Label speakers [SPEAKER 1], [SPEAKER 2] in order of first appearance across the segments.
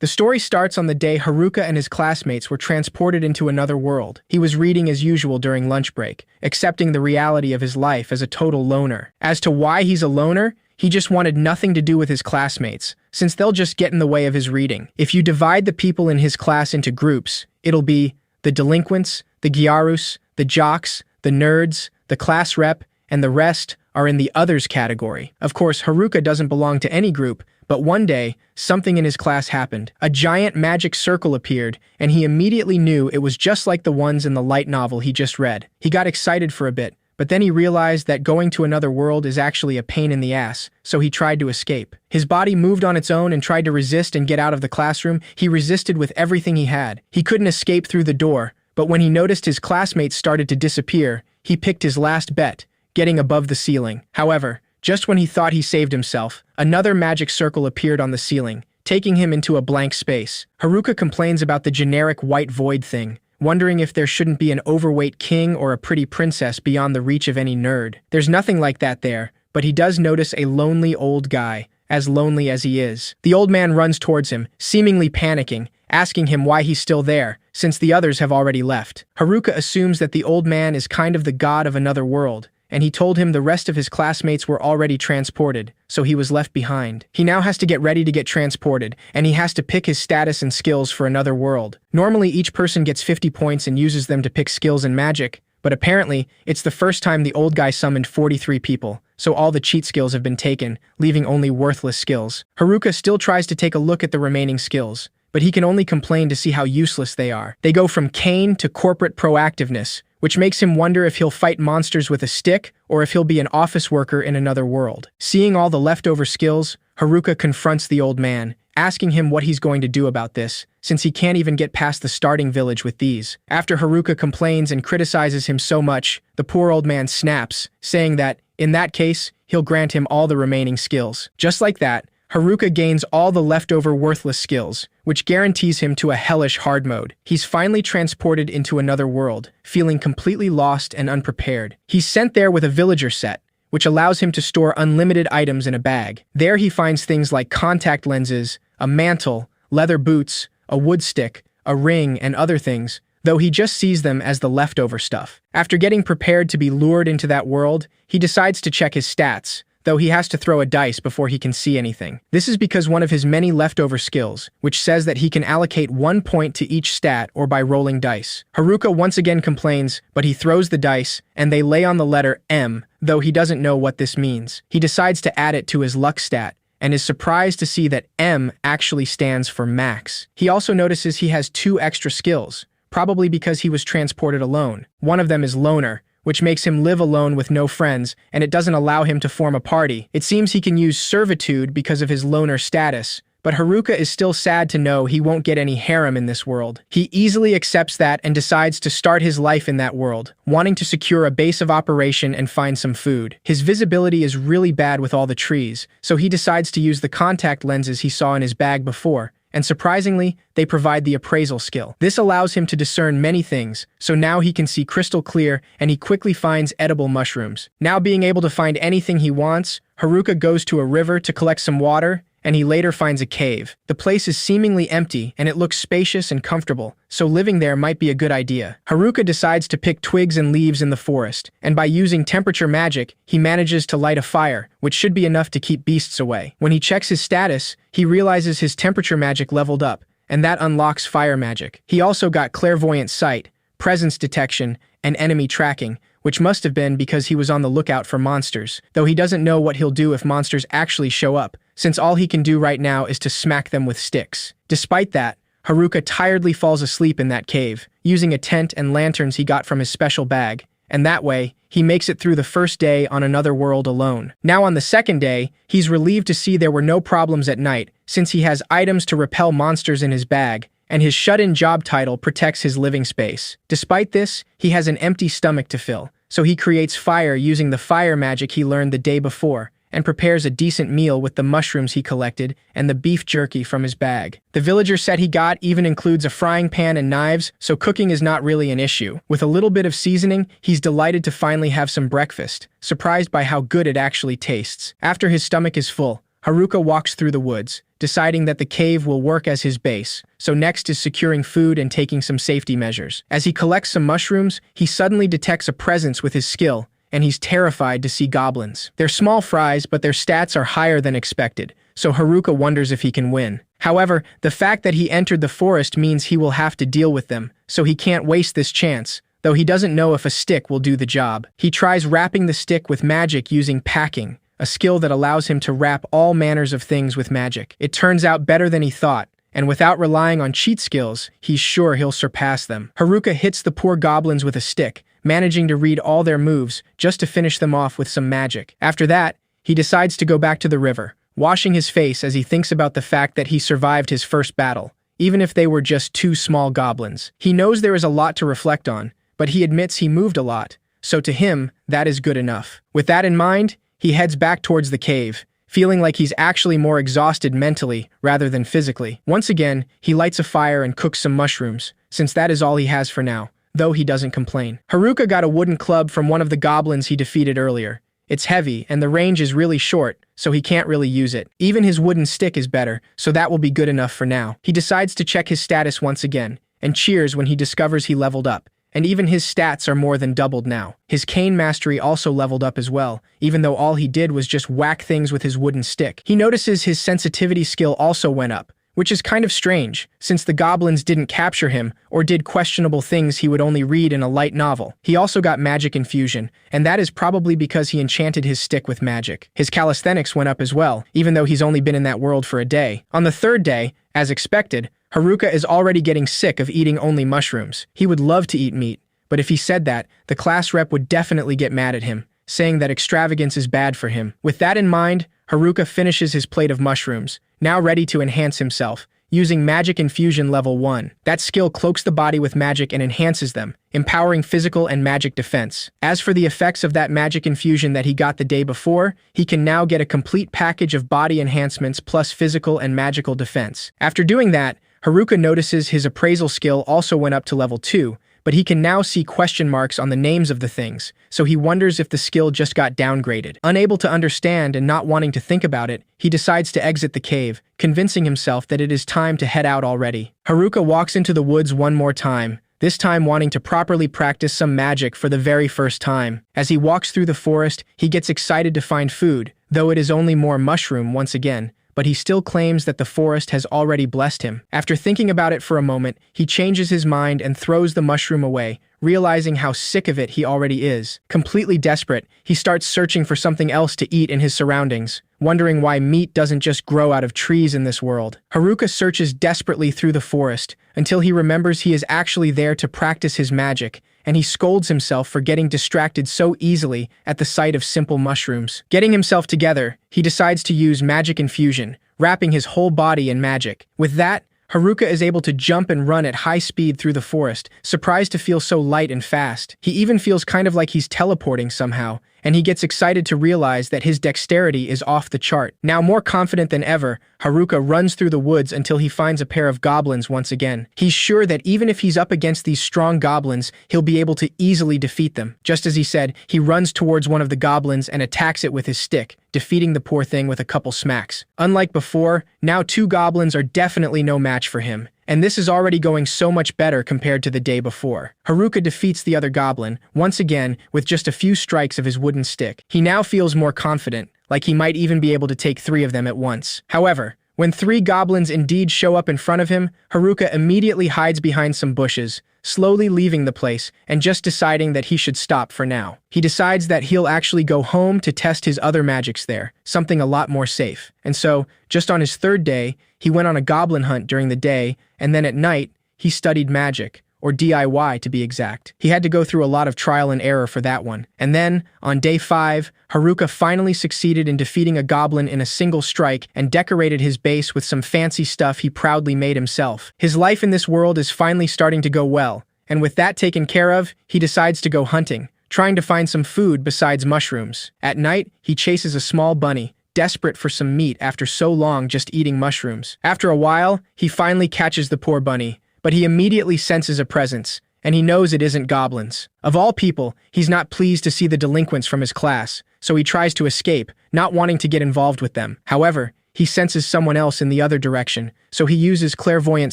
[SPEAKER 1] The story starts on the day Haruka and his classmates were transported into another world. He was reading as usual during lunch break, accepting the reality of his life as a total loner. As to why he's a loner, he just wanted nothing to do with his classmates, since they'll just get in the way of his reading. If you divide the people in his class into groups, it'll be the delinquents, the gyarus, the jocks, the nerds, the class rep, and the rest are in the others category. Of course, Haruka doesn't belong to any group, but one day, something in his class happened. A giant magic circle appeared, and he immediately knew it was just like the ones in the light novel he just read. He got excited for a bit, but then he realized that going to another world is actually a pain in the ass, so he tried to escape. His body moved on its own and tried to resist and get out of the classroom. He resisted with everything he had. He couldn't escape through the door, but when he noticed his classmates started to disappear, he picked his last bet, getting above the ceiling. However, just when he thought he saved himself, another magic circle appeared on the ceiling, taking him into a blank space. Haruka complains about the generic white void thing, wondering if there shouldn't be an overweight king or a pretty princess beyond the reach of any nerd. There's nothing like that there, but he does notice a lonely old guy, as lonely as he is. The old man runs towards him, seemingly panicking, asking him why he's still there, since the others have already left. Haruka assumes that the old man is kind of the god of another world, and he told him the rest of his classmates were already transported, so he was left behind. He now has to get ready to get transported, and he has to pick his status and skills for another world. Normally, each person gets 50 points and uses them to pick skills and magic, but apparently, it's the first time the old guy summoned 43 people, so all the cheat skills have been taken, leaving only worthless skills. Haruka still tries to take a look at the remaining skills, but he can only complain to see how useless they are. They go from cane to corporate proactiveness, which makes him wonder if he'll fight monsters with a stick or if he'll be an office worker in another world. Seeing all the leftover skills, Haruka confronts the old man, asking him what he's going to do about this, since he can't even get past the starting village with these. After Haruka complains and criticizes him so much, the poor old man snaps, saying that, in that case, he'll grant him all the remaining skills. Just like that, Haruka gains all the leftover worthless skills, which guarantees him to a hellish hard mode. He's finally transported into another world, feeling completely lost and unprepared. He's sent there with a villager set, which allows him to store unlimited items in a bag. There he finds things like contact lenses, a mantle, leather boots, a wood stick, a ring, and other things, though he just sees them as the leftover stuff. After getting prepared to be lured into that world, he decides to check his stats, though he has to throw a dice before he can see anything. This is because one of his many leftover skills, which says that he can allocate 1 point to each stat or by rolling dice. Haruka once again complains, but he throws the dice, and they lay on the letter M, though he doesn't know what this means. He decides to add it to his luck stat, and is surprised to see that M actually stands for max. He also notices he has 2 extra skills, probably because he was transported alone. One of them is loner, which makes him live alone with no friends, and it doesn't allow him to form a party. It seems he can use servitude because of his loner status, but Haruka is still sad to know he won't get any harem in this world. He easily accepts that and decides to start his life in that world, wanting to secure a base of operation and find some food. His visibility is really bad with all the trees, so he decides to use the contact lenses he saw in his bag before, and surprisingly, they provide the appraisal skill. This allows him to discern many things, so now he can see crystal clear and he quickly finds edible mushrooms. Now being able to find anything he wants, Haruka goes to a river to collect some water, and he later finds a cave. The place is seemingly empty and it looks spacious and comfortable, so living there might be a good idea. Haruka decides to pick twigs and leaves in the forest, and by using temperature magic, he manages to light a fire, which should be enough to keep beasts away. When he checks his status, he realizes his temperature magic leveled up, and that unlocks fire magic. He also got clairvoyant sight, presence detection, and enemy tracking, which must have been because he was on the lookout for monsters, though he doesn't know what he'll do if monsters actually show up, since all he can do right now is to smack them with sticks. Despite that, Haruka tiredly falls asleep in that cave, using a tent and lanterns he got from his special bag, and that way, he makes it through the first day on another world alone. Now on the second day, he's relieved to see there were no problems at night, since he has items to repel monsters in his bag, and his shut-in job title protects his living space. Despite this, he has an empty stomach to fill, so he creates fire using the fire magic he learned the day before, and prepares a decent meal with the mushrooms he collected and the beef jerky from his bag. The villager set he got even includes a frying pan and knives, so cooking is not really an issue. With a little bit of seasoning, he's delighted to finally have some breakfast, surprised by how good it actually tastes. After his stomach is full, Haruka walks through the woods, deciding that the cave will work as his base, so next is securing food and taking some safety measures. As he collects some mushrooms, he suddenly detects a presence with his skill, and he's terrified to see goblins. They're small fries, but their stats are higher than expected, so Haruka wonders if he can win. However, the fact that he entered the forest means he will have to deal with them, so he can't waste this chance, though he doesn't know if a stick will do the job. He tries wrapping the stick with magic using packing, a skill that allows him to wrap all manners of things with magic. It turns out better than he thought, and without relying on cheat skills, he's sure he'll surpass them. Haruka hits the poor goblins with a stick, managing to read all their moves just to finish them off with some magic. After that, he decides to go back to the river, washing his face as he thinks about the fact that he survived his first battle, even if they were just two small goblins. He knows there is a lot to reflect on, but he admits he moved a lot, so to him, that is good enough. With that in mind, he heads back towards the cave, feeling like he's actually more exhausted mentally rather than physically. Once again, he lights a fire and cooks some mushrooms, since that is all he has for now, though he doesn't complain. Haruka got a wooden club from one of the goblins he defeated earlier. It's heavy, and the range is really short, so he can't really use it. Even his wooden stick is better, so that will be good enough for now. He decides to check his status once again, and cheers when he discovers he leveled up. And even his stats are more than doubled now. His cane mastery also leveled up as well, even though all he did was just whack things with his wooden stick. He notices his sensitivity skill also went up, which is kind of strange, since the goblins didn't capture him or did questionable things he would only read in a light novel. He also got magic infusion, and that is probably because he enchanted his stick with magic. His calisthenics went up as well, even though he's only been in that world for a day. On the third day, as expected, Haruka is already getting sick of eating only mushrooms. He would love to eat meat, but if he said that, the class rep would definitely get mad at him, saying that extravagance is bad for him. With that in mind, Haruka finishes his plate of mushrooms, now ready to enhance himself, using Magic Infusion Level 1. That skill cloaks the body with magic and enhances them, empowering physical and magic defense. As for the effects of that magic infusion that he got the day before, he can now get a complete package of body enhancements plus physical and magical defense. After doing that, Haruka notices his appraisal skill also went up to level 2, but he can now see question marks on the names of the things, so he wonders if the skill just got downgraded. Unable to understand and not wanting to think about it, he decides to exit the cave, convincing himself that it is time to head out already. Haruka walks into the woods one more time, this time wanting to properly practice some magic for the very first time. As he walks through the forest, he gets excited to find food, though it is only more mushroom once again, but he still claims that the forest has already blessed him. After thinking about it for a moment, he changes his mind and throws the mushroom away, realizing how sick of it he already is. Completely desperate, he starts searching for something else to eat in his surroundings, wondering why meat doesn't just grow out of trees in this world. Haruka searches desperately through the forest until he remembers he is actually there to practice his magic, and he scolds himself for getting distracted so easily at the sight of simple mushrooms. Getting himself together, he decides to use magic infusion, wrapping his whole body in magic. With that, Haruka is able to jump and run at high speed through the forest, surprised to feel so light and fast. He even feels kind of like he's teleporting somehow, and he gets excited to realize that his dexterity is off the chart. Now more confident than ever, Haruka runs through the woods until he finds a pair of goblins once again. He's sure that even if he's up against these strong goblins, he'll be able to easily defeat them. Just as he said, he runs towards one of the goblins and attacks it with his stick, defeating the poor thing with a couple smacks. Unlike before, now two goblins are definitely no match for him, and this is already going so much better compared to the day before. Haruka defeats the other goblin, once again, with just a few strikes of his wooden stick. He now feels more confident, like he might even be able to take 3 of them at once. However, when 3 goblins indeed show up in front of him, Haruka immediately hides behind some bushes, slowly leaving the place and just deciding that he should stop for now. He decides that he'll actually go home to test his other magics there, something a lot more safe. And so, just on his 3rd day, he went on a goblin hunt during the day, and then at night, he studied magic, or DIY to be exact. He had to go through a lot of trial and error for that one. And then, on day 5, Haruka finally succeeded in defeating a goblin in a single strike and decorated his base with some fancy stuff he proudly made himself. His life in this world is finally starting to go well, and with that taken care of, he decides to go hunting, trying to find some food besides mushrooms. At night, he chases a small bunny, desperate for some meat after so long just eating mushrooms. After a while, he finally catches the poor bunny, but he immediately senses a presence, and he knows it isn't goblins. Of all people, he's not pleased to see the delinquents from his class, so he tries to escape, not wanting to get involved with them. However, he senses someone else in the other direction, so he uses clairvoyant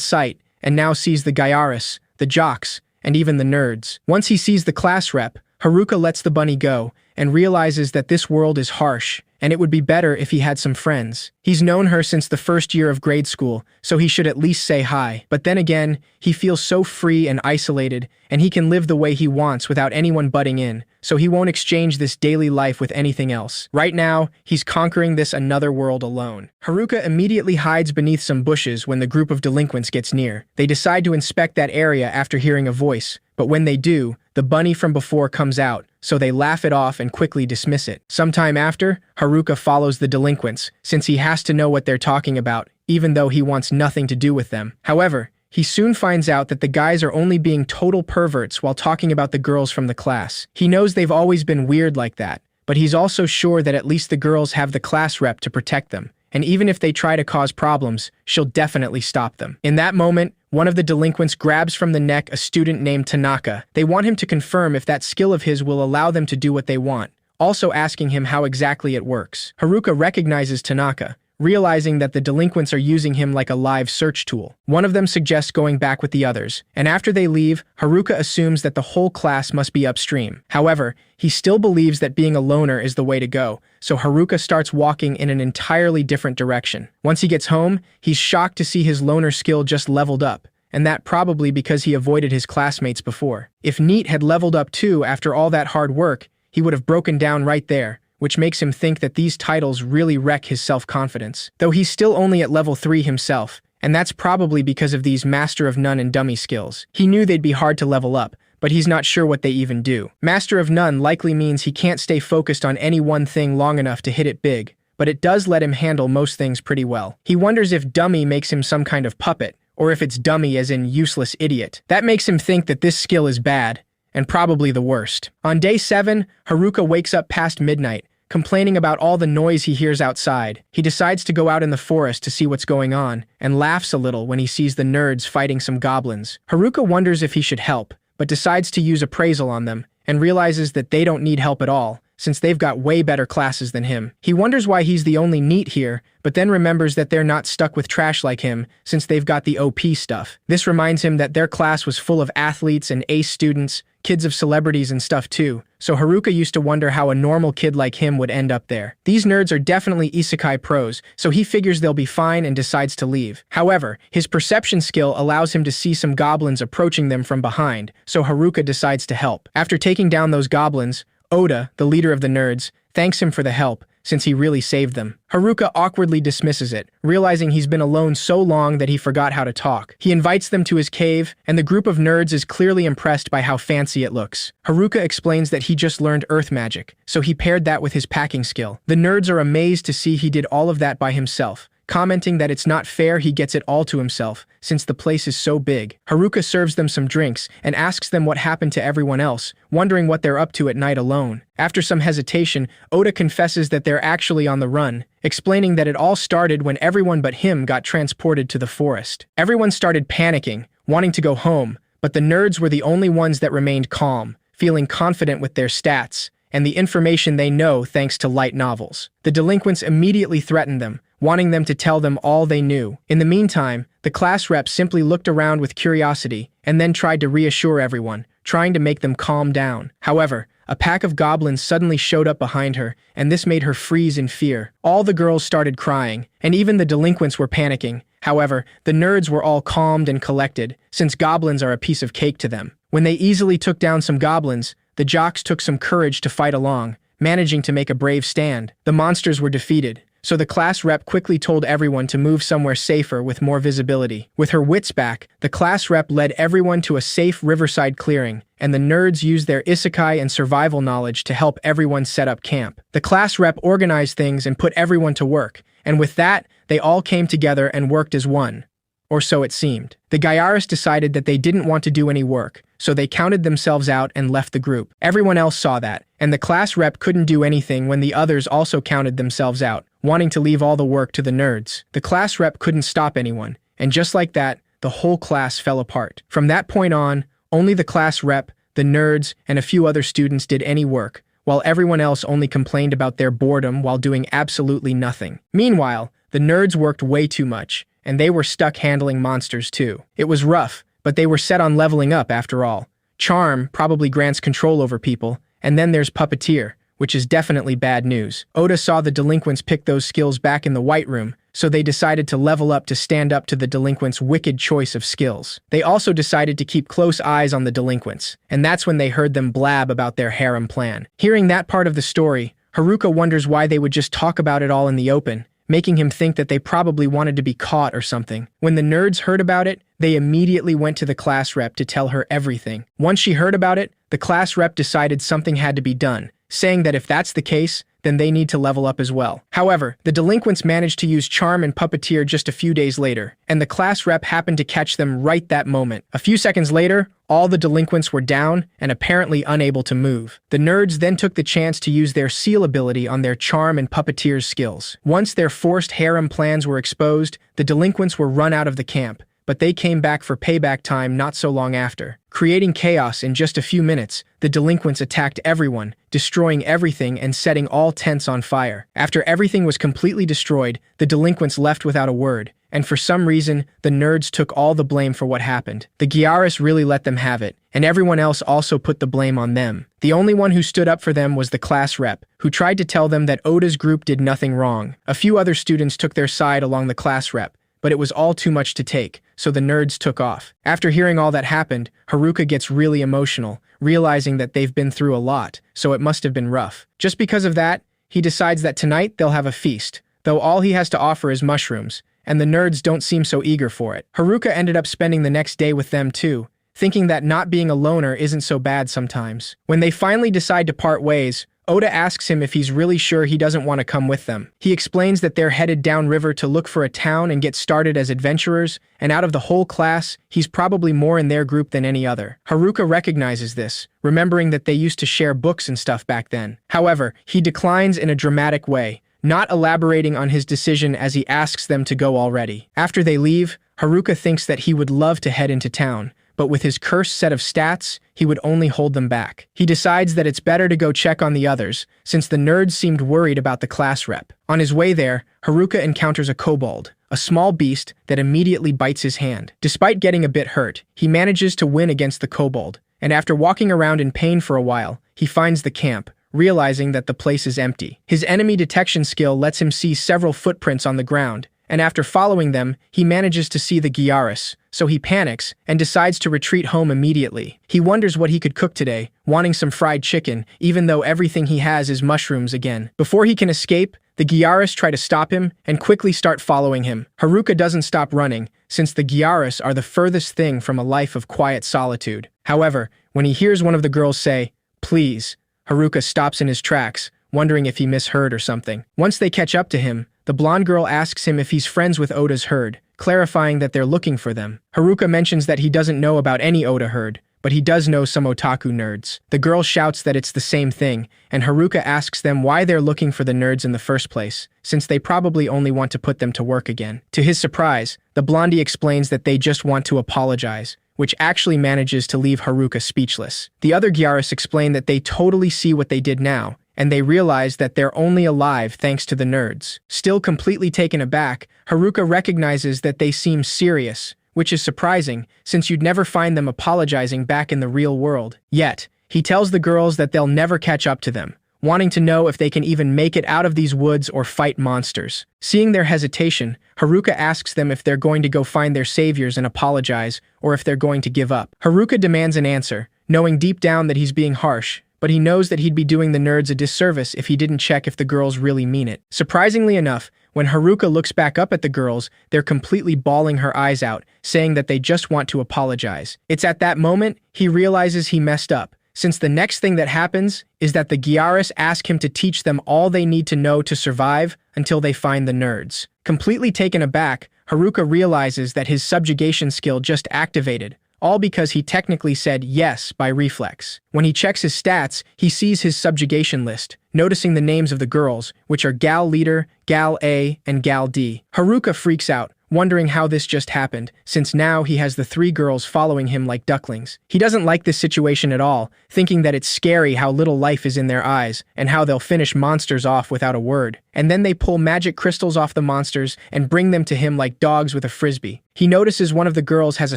[SPEAKER 1] sight and now sees the Gyaris, the jocks, and even the nerds. Once he sees the class rep, Haruka lets the bunny go and realizes that this world is harsh, and it would be better if he had some friends. He's known her since the first year of grade school, so he should at least say hi. But then again, he feels so free and isolated, and he can live the way he wants without anyone butting in, so he won't exchange this daily life with anything else. Right now, he's conquering this another world alone. Haruka immediately hides beneath some bushes when the group of delinquents gets near. They decide to inspect that area after hearing a voice, but when they do, the bunny from before comes out, so they laugh it off and quickly dismiss it. Sometime after, Haruka follows the delinquents, since he has to know what they're talking about, even though he wants nothing to do with them. However, he soon finds out that the guys are only being total perverts while talking about the girls from the class. He knows they've always been weird like that, but he's also sure that at least the girls have the class rep to protect them, and even if they try to cause problems, she'll definitely stop them. In that moment, one of the delinquents grabs from the neck a student named Tanaka. They want him to confirm if that skill of his will allow them to do what they want, also asking him how exactly it works. Haruka recognizes Tanaka, realizing that the delinquents are using him like a live search tool. One of them suggests going back with the others, and after they leave, Haruka assumes that the whole class must be upstream. However, he still believes that being a loner is the way to go, so Haruka starts walking in an entirely different direction. Once he gets home, he's shocked to see his loner skill just leveled up, and that probably because he avoided his classmates before. If Neat had leveled up too after all that hard work, he would have broken down right there, which makes him think that these titles really wreck his self-confidence. Though he's still only at level 3 himself, and that's probably because of these Master of None and Dummy skills. He knew they'd be hard to level up, but he's not sure what they even do. Master of None likely means he can't stay focused on any one thing long enough to hit it big, but it does let him handle most things pretty well. He wonders if Dummy makes him some kind of puppet, or if it's dummy as in useless idiot. That makes him think that this skill is bad, and probably the worst. On day 7, Haruka wakes up past midnight, complaining about all the noise he hears outside. He decides to go out in the forest to see what's going on, and laughs a little when he sees the nerds fighting some goblins. Haruka wonders if he should help, but decides to use appraisal on them, and realizes that they don't need help at all, since they've got way better classes than him. He wonders why he's the only Neat here, but then remembers that they're not stuck with trash like him, since they've got the OP stuff. This reminds him that their class was full of athletes and ace students, kids of celebrities and stuff too, so Haruka used to wonder how a normal kid like him would end up there. These nerds are definitely Isekai pros, so he figures they'll be fine and decides to leave. However, his perception skill allows him to see some goblins approaching them from behind, so Haruka decides to help. After taking down those goblins, Oda, the leader of the nerds, thanks him for the help, since he really saved them. Haruka awkwardly dismisses it, realizing he's been alone so long that he forgot how to talk. He invites them to his cave, and the group of nerds is clearly impressed by how fancy it looks. Haruka explains that he just learned earth magic, so he paired that with his packing skill. The nerds are amazed to see he did all of that by himself, commenting that it's not fair he gets it all to himself, since the place is so big. Haruka serves them some drinks and asks them what happened to everyone else, wondering what they're up to at night alone. After some hesitation, Oda confesses that they're actually on the run, explaining that it all started when everyone but him got transported to the forest. Everyone started panicking, wanting to go home, but the nerds were the only ones that remained calm, feeling confident with their stats and the information they know thanks to light novels. The delinquents immediately threatened them, wanting them to tell them all they knew. In the meantime, the class rep simply looked around with curiosity and then tried to reassure everyone, trying to make them calm down. However, a pack of goblins suddenly showed up behind her, and this made her freeze in fear. All the girls started crying, and even the delinquents were panicking. However, the nerds were all calmed and collected, since goblins are a piece of cake to them. When they easily took down some goblins, the jocks took some courage to fight along, managing to make a brave stand. The monsters were defeated, so the class rep quickly told everyone to move somewhere safer with more visibility. With her wits back, the class rep led everyone to a safe riverside clearing, and the nerds used their isekai and survival knowledge to help everyone set up camp. The class rep organized things and put everyone to work, and with that, they all came together and worked as one. Or so it seemed. The Gyaris decided that they didn't want to do any work, so they counted themselves out and left the group. Everyone else saw that, and the class rep couldn't do anything when the others also counted themselves out, wanting to leave all the work to the nerds. The class rep couldn't stop anyone, and just like that, the whole class fell apart. From that point on, only the class rep, the nerds, and a few other students did any work, while everyone else only complained about their boredom while doing absolutely nothing. Meanwhile, the nerds worked way too much, and they were stuck handling monsters too. It was rough, but they were set on leveling up after all. Charm probably grants control over people, and then there's Puppeteer, which is definitely bad news. Oda saw the delinquents pick those skills back in the White Room, so they decided to level up to stand up to the delinquents' wicked choice of skills. They also decided to keep close eyes on the delinquents, and that's when they heard them blab about their harem plan. Hearing that part of the story, Haruka wonders why they would just talk about it all in the open, making him think that they probably wanted to be caught or something. When the nerds heard about it, they immediately went to the class rep to tell her everything. Once she heard about it, the class rep decided something had to be done, saying that if that's the case, then they need to level up as well. However, the delinquents managed to use Charm and Puppeteer just a few days later, and the class rep happened to catch them right that moment. A few seconds later, all the delinquents were down and apparently unable to move. The nerds then took the chance to use their seal ability on their Charm and Puppeteer's skills. Once their forced harem plans were exposed, the delinquents were run out of the camp, but they came back for payback time not so long after. Creating chaos in just a few minutes, the delinquents attacked everyone, destroying everything and setting all tents on fire. After everything was completely destroyed, the delinquents left without a word, and for some reason, the nerds took all the blame for what happened. The Gyaris really let them have it, and everyone else also put the blame on them. The only one who stood up for them was the class rep, who tried to tell them that Oda's group did nothing wrong. A few other students took their side along the class rep, but it was all too much to take, so the nerds took off. After hearing all that happened, Haruka gets really emotional, realizing that they've been through a lot, so it must have been rough. Just because of that, he decides that tonight they'll have a feast, though all he has to offer is mushrooms, and the nerds don't seem so eager for it. Haruka ended up spending the next day with them too, thinking that not being a loner isn't so bad sometimes. When they finally decide to part ways, Oda asks him if he's really sure he doesn't want to come with them. He explains that they're headed downriver to look for a town and get started as adventurers, and out of the whole class, he's probably more in their group than any other. Haruka recognizes this, remembering that they used to share books and stuff back then. However, he declines in a dramatic way, not elaborating on his decision as he asks them to go already. After they leave, Haruka thinks that he would love to head into town, but with his cursed set of stats, he would only hold them back. He decides that it's better to go check on the others, since the nerds seemed worried about the class rep. On his way there, Haruka encounters a kobold, a small beast that immediately bites his hand. Despite getting a bit hurt, he manages to win against the kobold, and after walking around in pain for a while, he finds the camp, realizing that the place is empty. His enemy detection skill lets him see several footprints on the ground, and after following them, he manages to see the Gyaris, so he panics and decides to retreat home immediately. He wonders what he could cook today, wanting some fried chicken, even though everything he has is mushrooms again. Before he can escape, the Gyaris try to stop him and quickly start following him. Haruka doesn't stop running, since the Gyaris are the furthest thing from a life of quiet solitude. However, when he hears one of the girls say, "Please," Haruka stops in his tracks, wondering if he misheard or something. Once they catch up to him, the blonde girl asks him if he's friends with Oda's herd, clarifying that they're looking for them. Haruka mentions that he doesn't know about any Oda herd, but he does know some otaku nerds. The girl shouts that it's the same thing, and Haruka asks them why they're looking for the nerds in the first place, since they probably only want to put them to work again. To his surprise, the blondie explains that they just want to apologize, which actually manages to leave Haruka speechless. The other Gyaris explain that they totally see what they did now, and they realize that they're only alive thanks to the nerds. Still completely taken aback, Haruka recognizes that they seem serious, which is surprising, since you'd never find them apologizing back in the real world. Yet, he tells the girls that they'll never catch up to them, wanting to know if they can even make it out of these woods or fight monsters. Seeing their hesitation, Haruka asks them if they're going to go find their saviors and apologize, or if they're going to give up. Haruka demands an answer, knowing deep down that he's being harsh, but he knows that he'd be doing the nerds a disservice if he didn't check if the girls really mean it. Surprisingly enough, when Haruka looks back up at the girls, they're completely bawling her eyes out, saying that they just want to apologize. It's at that moment he realizes he messed up, since the next thing that happens is that the Gyaris ask him to teach them all they need to know to survive until they find the nerds. Completely taken aback, Haruka realizes that his subjugation skill just activated, all because he technically said yes by reflex. When he checks his stats, he sees his subjugation list, noticing the names of the girls, which are Gal Leader, Gal A, and Gal D. Haruka freaks out, wondering how this just happened, since now he has the 3 girls following him like ducklings. He doesn't like this situation at all, thinking that it's scary how little life is in their eyes, and how they'll finish monsters off without a word. And then they pull magic crystals off the monsters and bring them to him like dogs with a frisbee. He notices one of the girls has a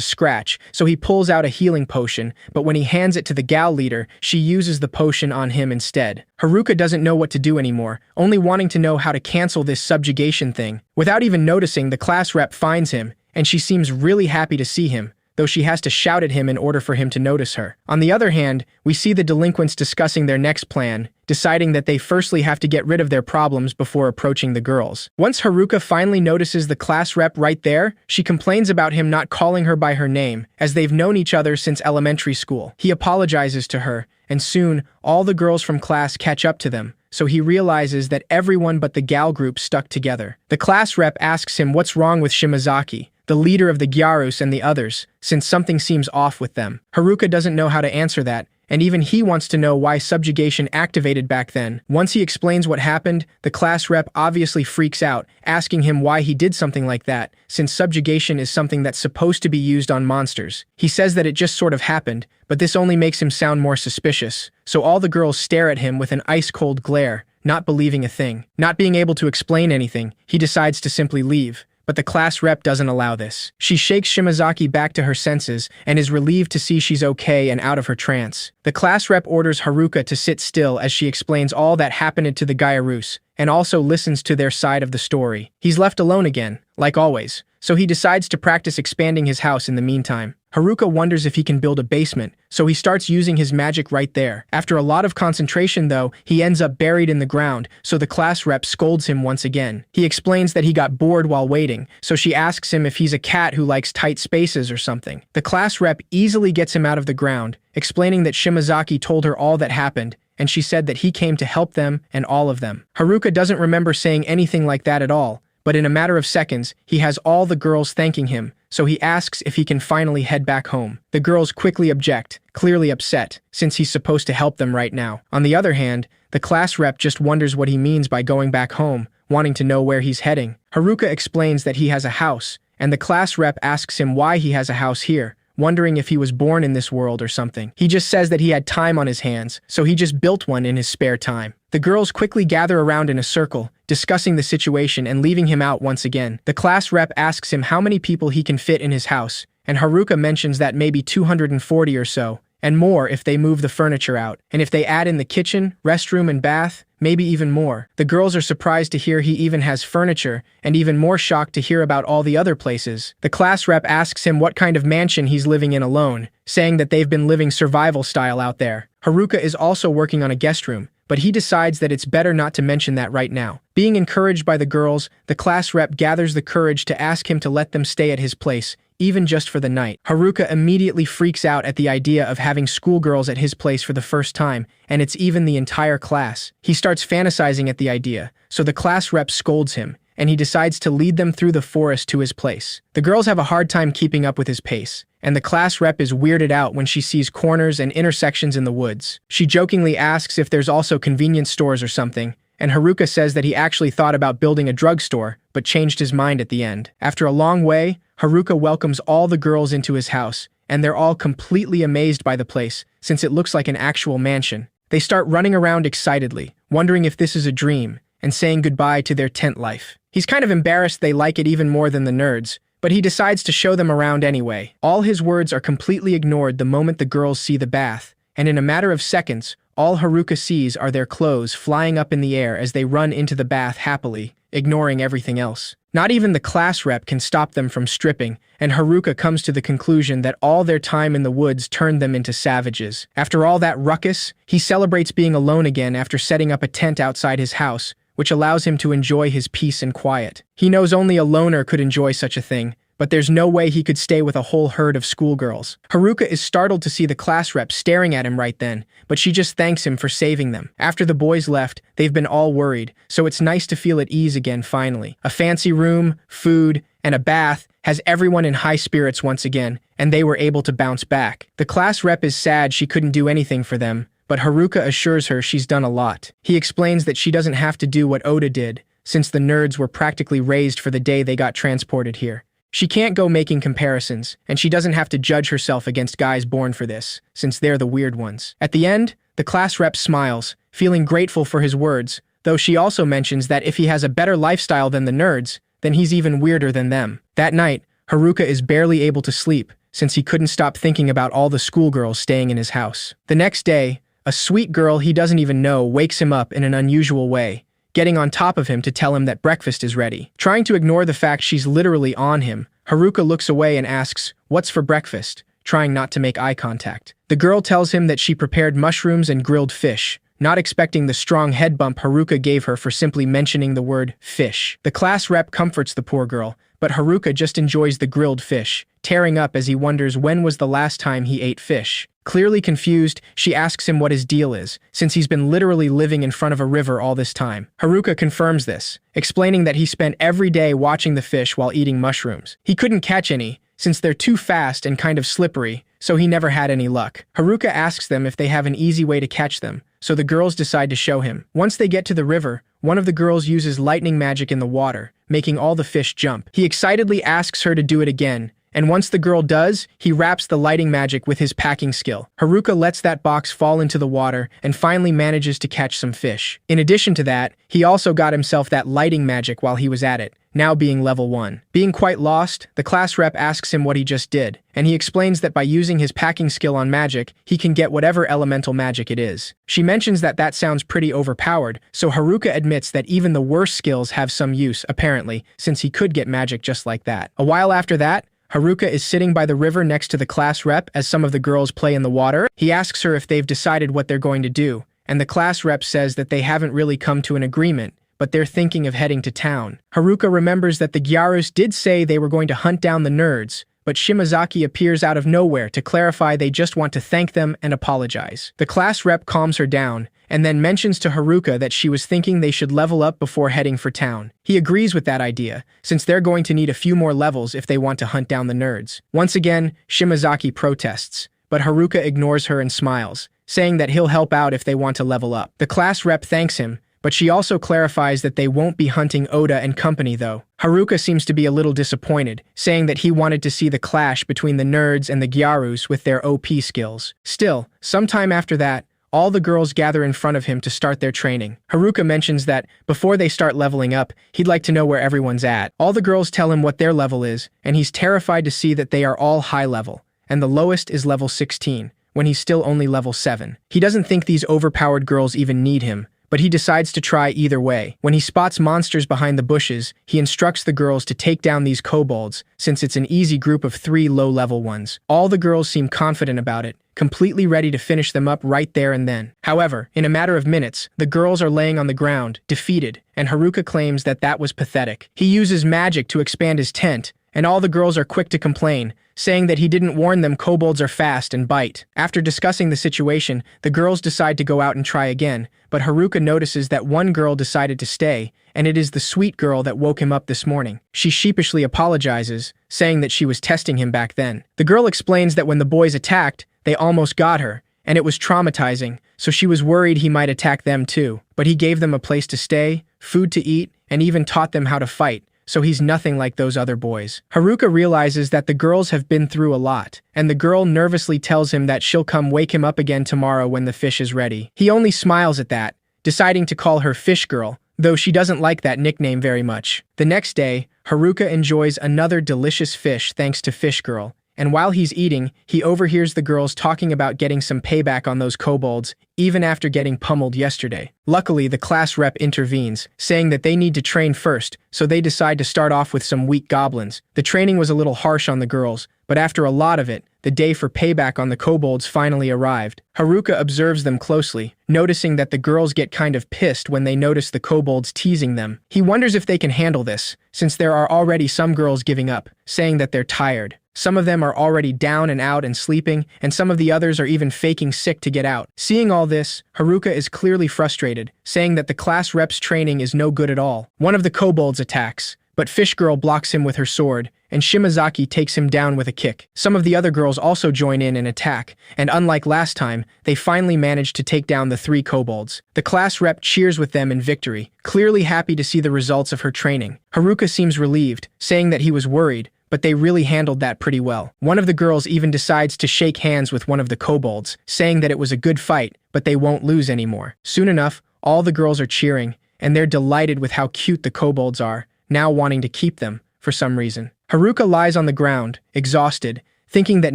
[SPEAKER 1] scratch, so he pulls out a healing potion, but when he hands it to the gal leader, she uses the potion on him instead. Haruka doesn't know what to do anymore, only wanting to know how to cancel this subjugation thing. Without even noticing, the class rep finds him, and she seems really happy to see him, though she has to shout at him in order for him to notice her. On the other hand, we see the delinquents discussing their next plan, deciding that they firstly have to get rid of their problems before approaching the girls. Once Haruka finally notices the class rep right there, she complains about him not calling her by her name, as they've known each other since elementary school. He apologizes to her, and soon, all the girls from class catch up to them, so he realizes that everyone but the gal group stuck together. The class rep asks him what's wrong with Shimazaki, the leader of the Gyarus and the others, since something seems off with them. Haruka doesn't know how to answer that, and even he wants to know why subjugation activated back then. Once he explains what happened, the class rep obviously freaks out, asking him why he did something like that, since subjugation is something that's supposed to be used on monsters. He says that it just sort of happened, but this only makes him sound more suspicious, so all the girls stare at him with an ice-cold glare, not believing a thing. Not being able to explain anything, he decides to simply leave. But the class rep doesn't allow this. She shakes Shimazaki back to her senses and is relieved to see she's okay and out of her trance. The class rep orders Haruka to sit still as she explains all that happened to the Gyarus, and also listens to their side of the story. He's left alone again, like always, so he decides to practice expanding his house in the meantime. Haruka wonders if he can build a basement, so he starts using his magic right there. After a lot of concentration though, he ends up buried in the ground, so the class rep scolds him once again. He explains that he got bored while waiting, so she asks him if he's a cat who likes tight spaces or something. The class rep easily gets him out of the ground, explaining that Shimazaki told her all that happened, and she said that he came to help them and all of them. Haruka doesn't remember saying anything like that at all, but in a matter of seconds, he has all the girls thanking him, so he asks if he can finally head back home. The girls quickly object, clearly upset, since he's supposed to help them right now. On the other hand, the class rep just wonders what he means by going back home, wanting to know where he's heading. Haruka explains that he has a house, and the class rep asks him why he has a house here, wondering if he was born in this world or something. He just says that he had time on his hands, so he just built one in his spare time. The girls quickly gather around in a circle, discussing the situation and leaving him out once again. The class rep asks him how many people he can fit in his house, and Haruka mentions that maybe 240 or so, and more if they move the furniture out, and if they add in the kitchen, restroom, and bath, maybe even more. The girls are surprised to hear he even has furniture, and even more shocked to hear about all the other places. The class rep asks him what kind of mansion he's living in alone, saying that they've been living survival style out there. Haruka is also working on a guest room, but he decides that it's better not to mention that right now. Being encouraged by the girls, the class rep gathers the courage to ask him to let them stay at his place, even just for the night. Haruka immediately freaks out at the idea of having schoolgirls at his place for the first time, and it's even the entire class. He starts fantasizing at the idea, so the class rep scolds him, and he decides to lead them through the forest to his place. The girls have a hard time keeping up with his pace, and the class rep is weirded out when she sees corners and intersections in the woods. She jokingly asks if there's also convenience stores or something, and Haruka says that he actually thought about building a drugstore, but changed his mind at the end. After a long way, Haruka welcomes all the girls into his house, and they're all completely amazed by the place, since it looks like an actual mansion. They start running around excitedly, wondering if this is a dream, and saying goodbye to their tent life. He's kind of embarrassed they like it even more than the nerds, but he decides to show them around anyway. All his words are completely ignored the moment the girls see the bath, and in a matter of seconds, all Haruka sees are their clothes flying up in the air as they run into the bath happily, ignoring everything else. Not even the class rep can stop them from stripping, and Haruka comes to the conclusion that all their time in the woods turned them into savages. After all that ruckus, he celebrates being alone again after setting up a tent outside his house, which allows him to enjoy his peace and quiet. He knows only a loner could enjoy such a thing, but there's no way he could stay with a whole herd of schoolgirls. Haruka is startled to see the class rep staring at him right then, but she just thanks him for saving them. After the boys left, they've been all worried, so it's nice to feel at ease again finally. A fancy room, food, and a bath has everyone in high spirits once again, and they were able to bounce back. The class rep is sad she couldn't do anything for them, but Haruka assures her she's done a lot. He explains that she doesn't have to do what Oda did, since the nerds were practically raised for the day they got transported here. She can't go making comparisons, and she doesn't have to judge herself against guys born for this, since they're the weird ones. At the end, the class rep smiles, feeling grateful for his words, though she also mentions that if he has a better lifestyle than the nerds, then he's even weirder than them. That night, Haruka is barely able to sleep, since he couldn't stop thinking about all the schoolgirls staying in his house. The next day, a sweet girl he doesn't even know wakes him up in an unusual way, getting on top of him to tell him that breakfast is ready. Trying to ignore the fact she's literally on him, Haruka looks away and asks, "What's for breakfast?" trying not to make eye contact. The girl tells him that she prepared mushrooms and grilled fish, not expecting the strong head bump Haruka gave her for simply mentioning the word fish. The class rep comforts the poor girl, but Haruka just enjoys the grilled fish, tearing up as he wonders when was the last time he ate fish. Clearly confused, she asks him what his deal is, since he's been literally living in front of a river all this time. Haruka confirms this, explaining that he spent every day watching the fish while eating mushrooms. He couldn't catch any, since they're too fast and kind of slippery, so he never had any luck. Haruka asks them if they have an easy way to catch them, so the girls decide to show him. Once they get to the river, one of the girls uses lightning magic in the water, making all the fish jump. He excitedly asks her to do it again, and once the girl does, he wraps the lighting magic with his packing skill. Haruka lets that box fall into the water and finally manages to catch some fish. In addition to that, he also got himself that lighting magic while he was at it, now being level 1. Being quite lost, the class rep asks him what he just did, and he explains that by using his packing skill on magic, he can get whatever elemental magic it is. She mentions that that sounds pretty overpowered, so Haruka admits that even the worst skills have some use, apparently, since he could get magic just like that. A while after that, Haruka is sitting by the river next to the class rep as some of the girls play in the water. He asks her if they've decided what they're going to do, and the class rep says that they haven't really come to an agreement, but they're thinking of heading to town. Haruka remembers that the Gyarus did say they were going to hunt down the nerds, but Shimazaki appears out of nowhere to clarify they just want to thank them and apologize. The class rep calms her down, and then mentions to Haruka that she was thinking they should level up before heading for town. He agrees with that idea, since they're going to need a few more levels if they want to hunt down the nerds. Once again, Shimazaki protests, but Haruka ignores her and smiles, saying that he'll help out if they want to level up. The class rep thanks him, but she also clarifies that they won't be hunting Oda and company though. Haruka seems to be a little disappointed, saying that he wanted to see the clash between the nerds and the Gyarus with their OP skills. Still, sometime after that, all the girls gather in front of him to start their training. Haruka mentions that, before they start leveling up, he'd like to know where everyone's at. All the girls tell him what their level is, and he's terrified to see that they are all high level, and the lowest is level 16, when he's still only level 7. He doesn't think these overpowered girls even need him, but he decides to try either way. When he spots monsters behind the bushes, he instructs the girls to take down these kobolds, since it's an easy group of 3 low-level ones. All the girls seem confident about it, completely ready to finish them up right there and then. However, in a matter of minutes, the girls are laying on the ground, defeated, and Haruka claims that that was pathetic. He uses magic to expand his tent, and all the girls are quick to complain, saying that he didn't warn them kobolds are fast and bite. After discussing the situation, the girls decide to go out and try again, but Haruka notices that one girl decided to stay, and it is the sweet girl that woke him up this morning. She sheepishly apologizes, saying that she was testing him back then. The girl explains that when the boys attacked, they almost got her, and it was traumatizing, so she was worried he might attack them too. But he gave them a place to stay, food to eat, and even taught them how to fight, so he's nothing like those other boys. Haruka realizes that the girls have been through a lot, and the girl nervously tells him that she'll come wake him up again tomorrow when the fish is ready. He only smiles at that, deciding to call her Fish Girl, though she doesn't like that nickname very much. The next day, Haruka enjoys another delicious fish thanks to Fish Girl, and while he's eating, he overhears the girls talking about getting some payback on those kobolds, even after getting pummeled yesterday. Luckily, the class rep intervenes, saying that they need to train first, so they decide to start off with some weak goblins. The training was a little harsh on the girls, but after a lot of it, the day for payback on the kobolds finally arrived. Haruka observes them closely, noticing that the girls get kind of pissed when they notice the kobolds teasing them. He wonders if they can handle this, since there are already some girls giving up, saying that they're tired. Some of them are already down and out and sleeping, and some of the others are even faking sick to get out. Seeing all this, Haruka is clearly frustrated, saying that the class rep's training is no good at all. One of the kobolds attacks, but Fish Girl blocks him with her sword, and Shimazaki takes him down with a kick. Some of the other girls also join in and attack, and unlike last time, they finally manage to take down the 3 kobolds. The class rep cheers with them in victory, clearly happy to see the results of her training. Haruka seems relieved, saying that he was worried, but they really handled that pretty well. One of the girls even decides to shake hands with one of the kobolds, saying that it was a good fight, but they won't lose anymore. Soon enough, all the girls are cheering, and they're delighted with how cute the kobolds are, now wanting to keep them, for some reason. Haruka lies on the ground, exhausted, thinking that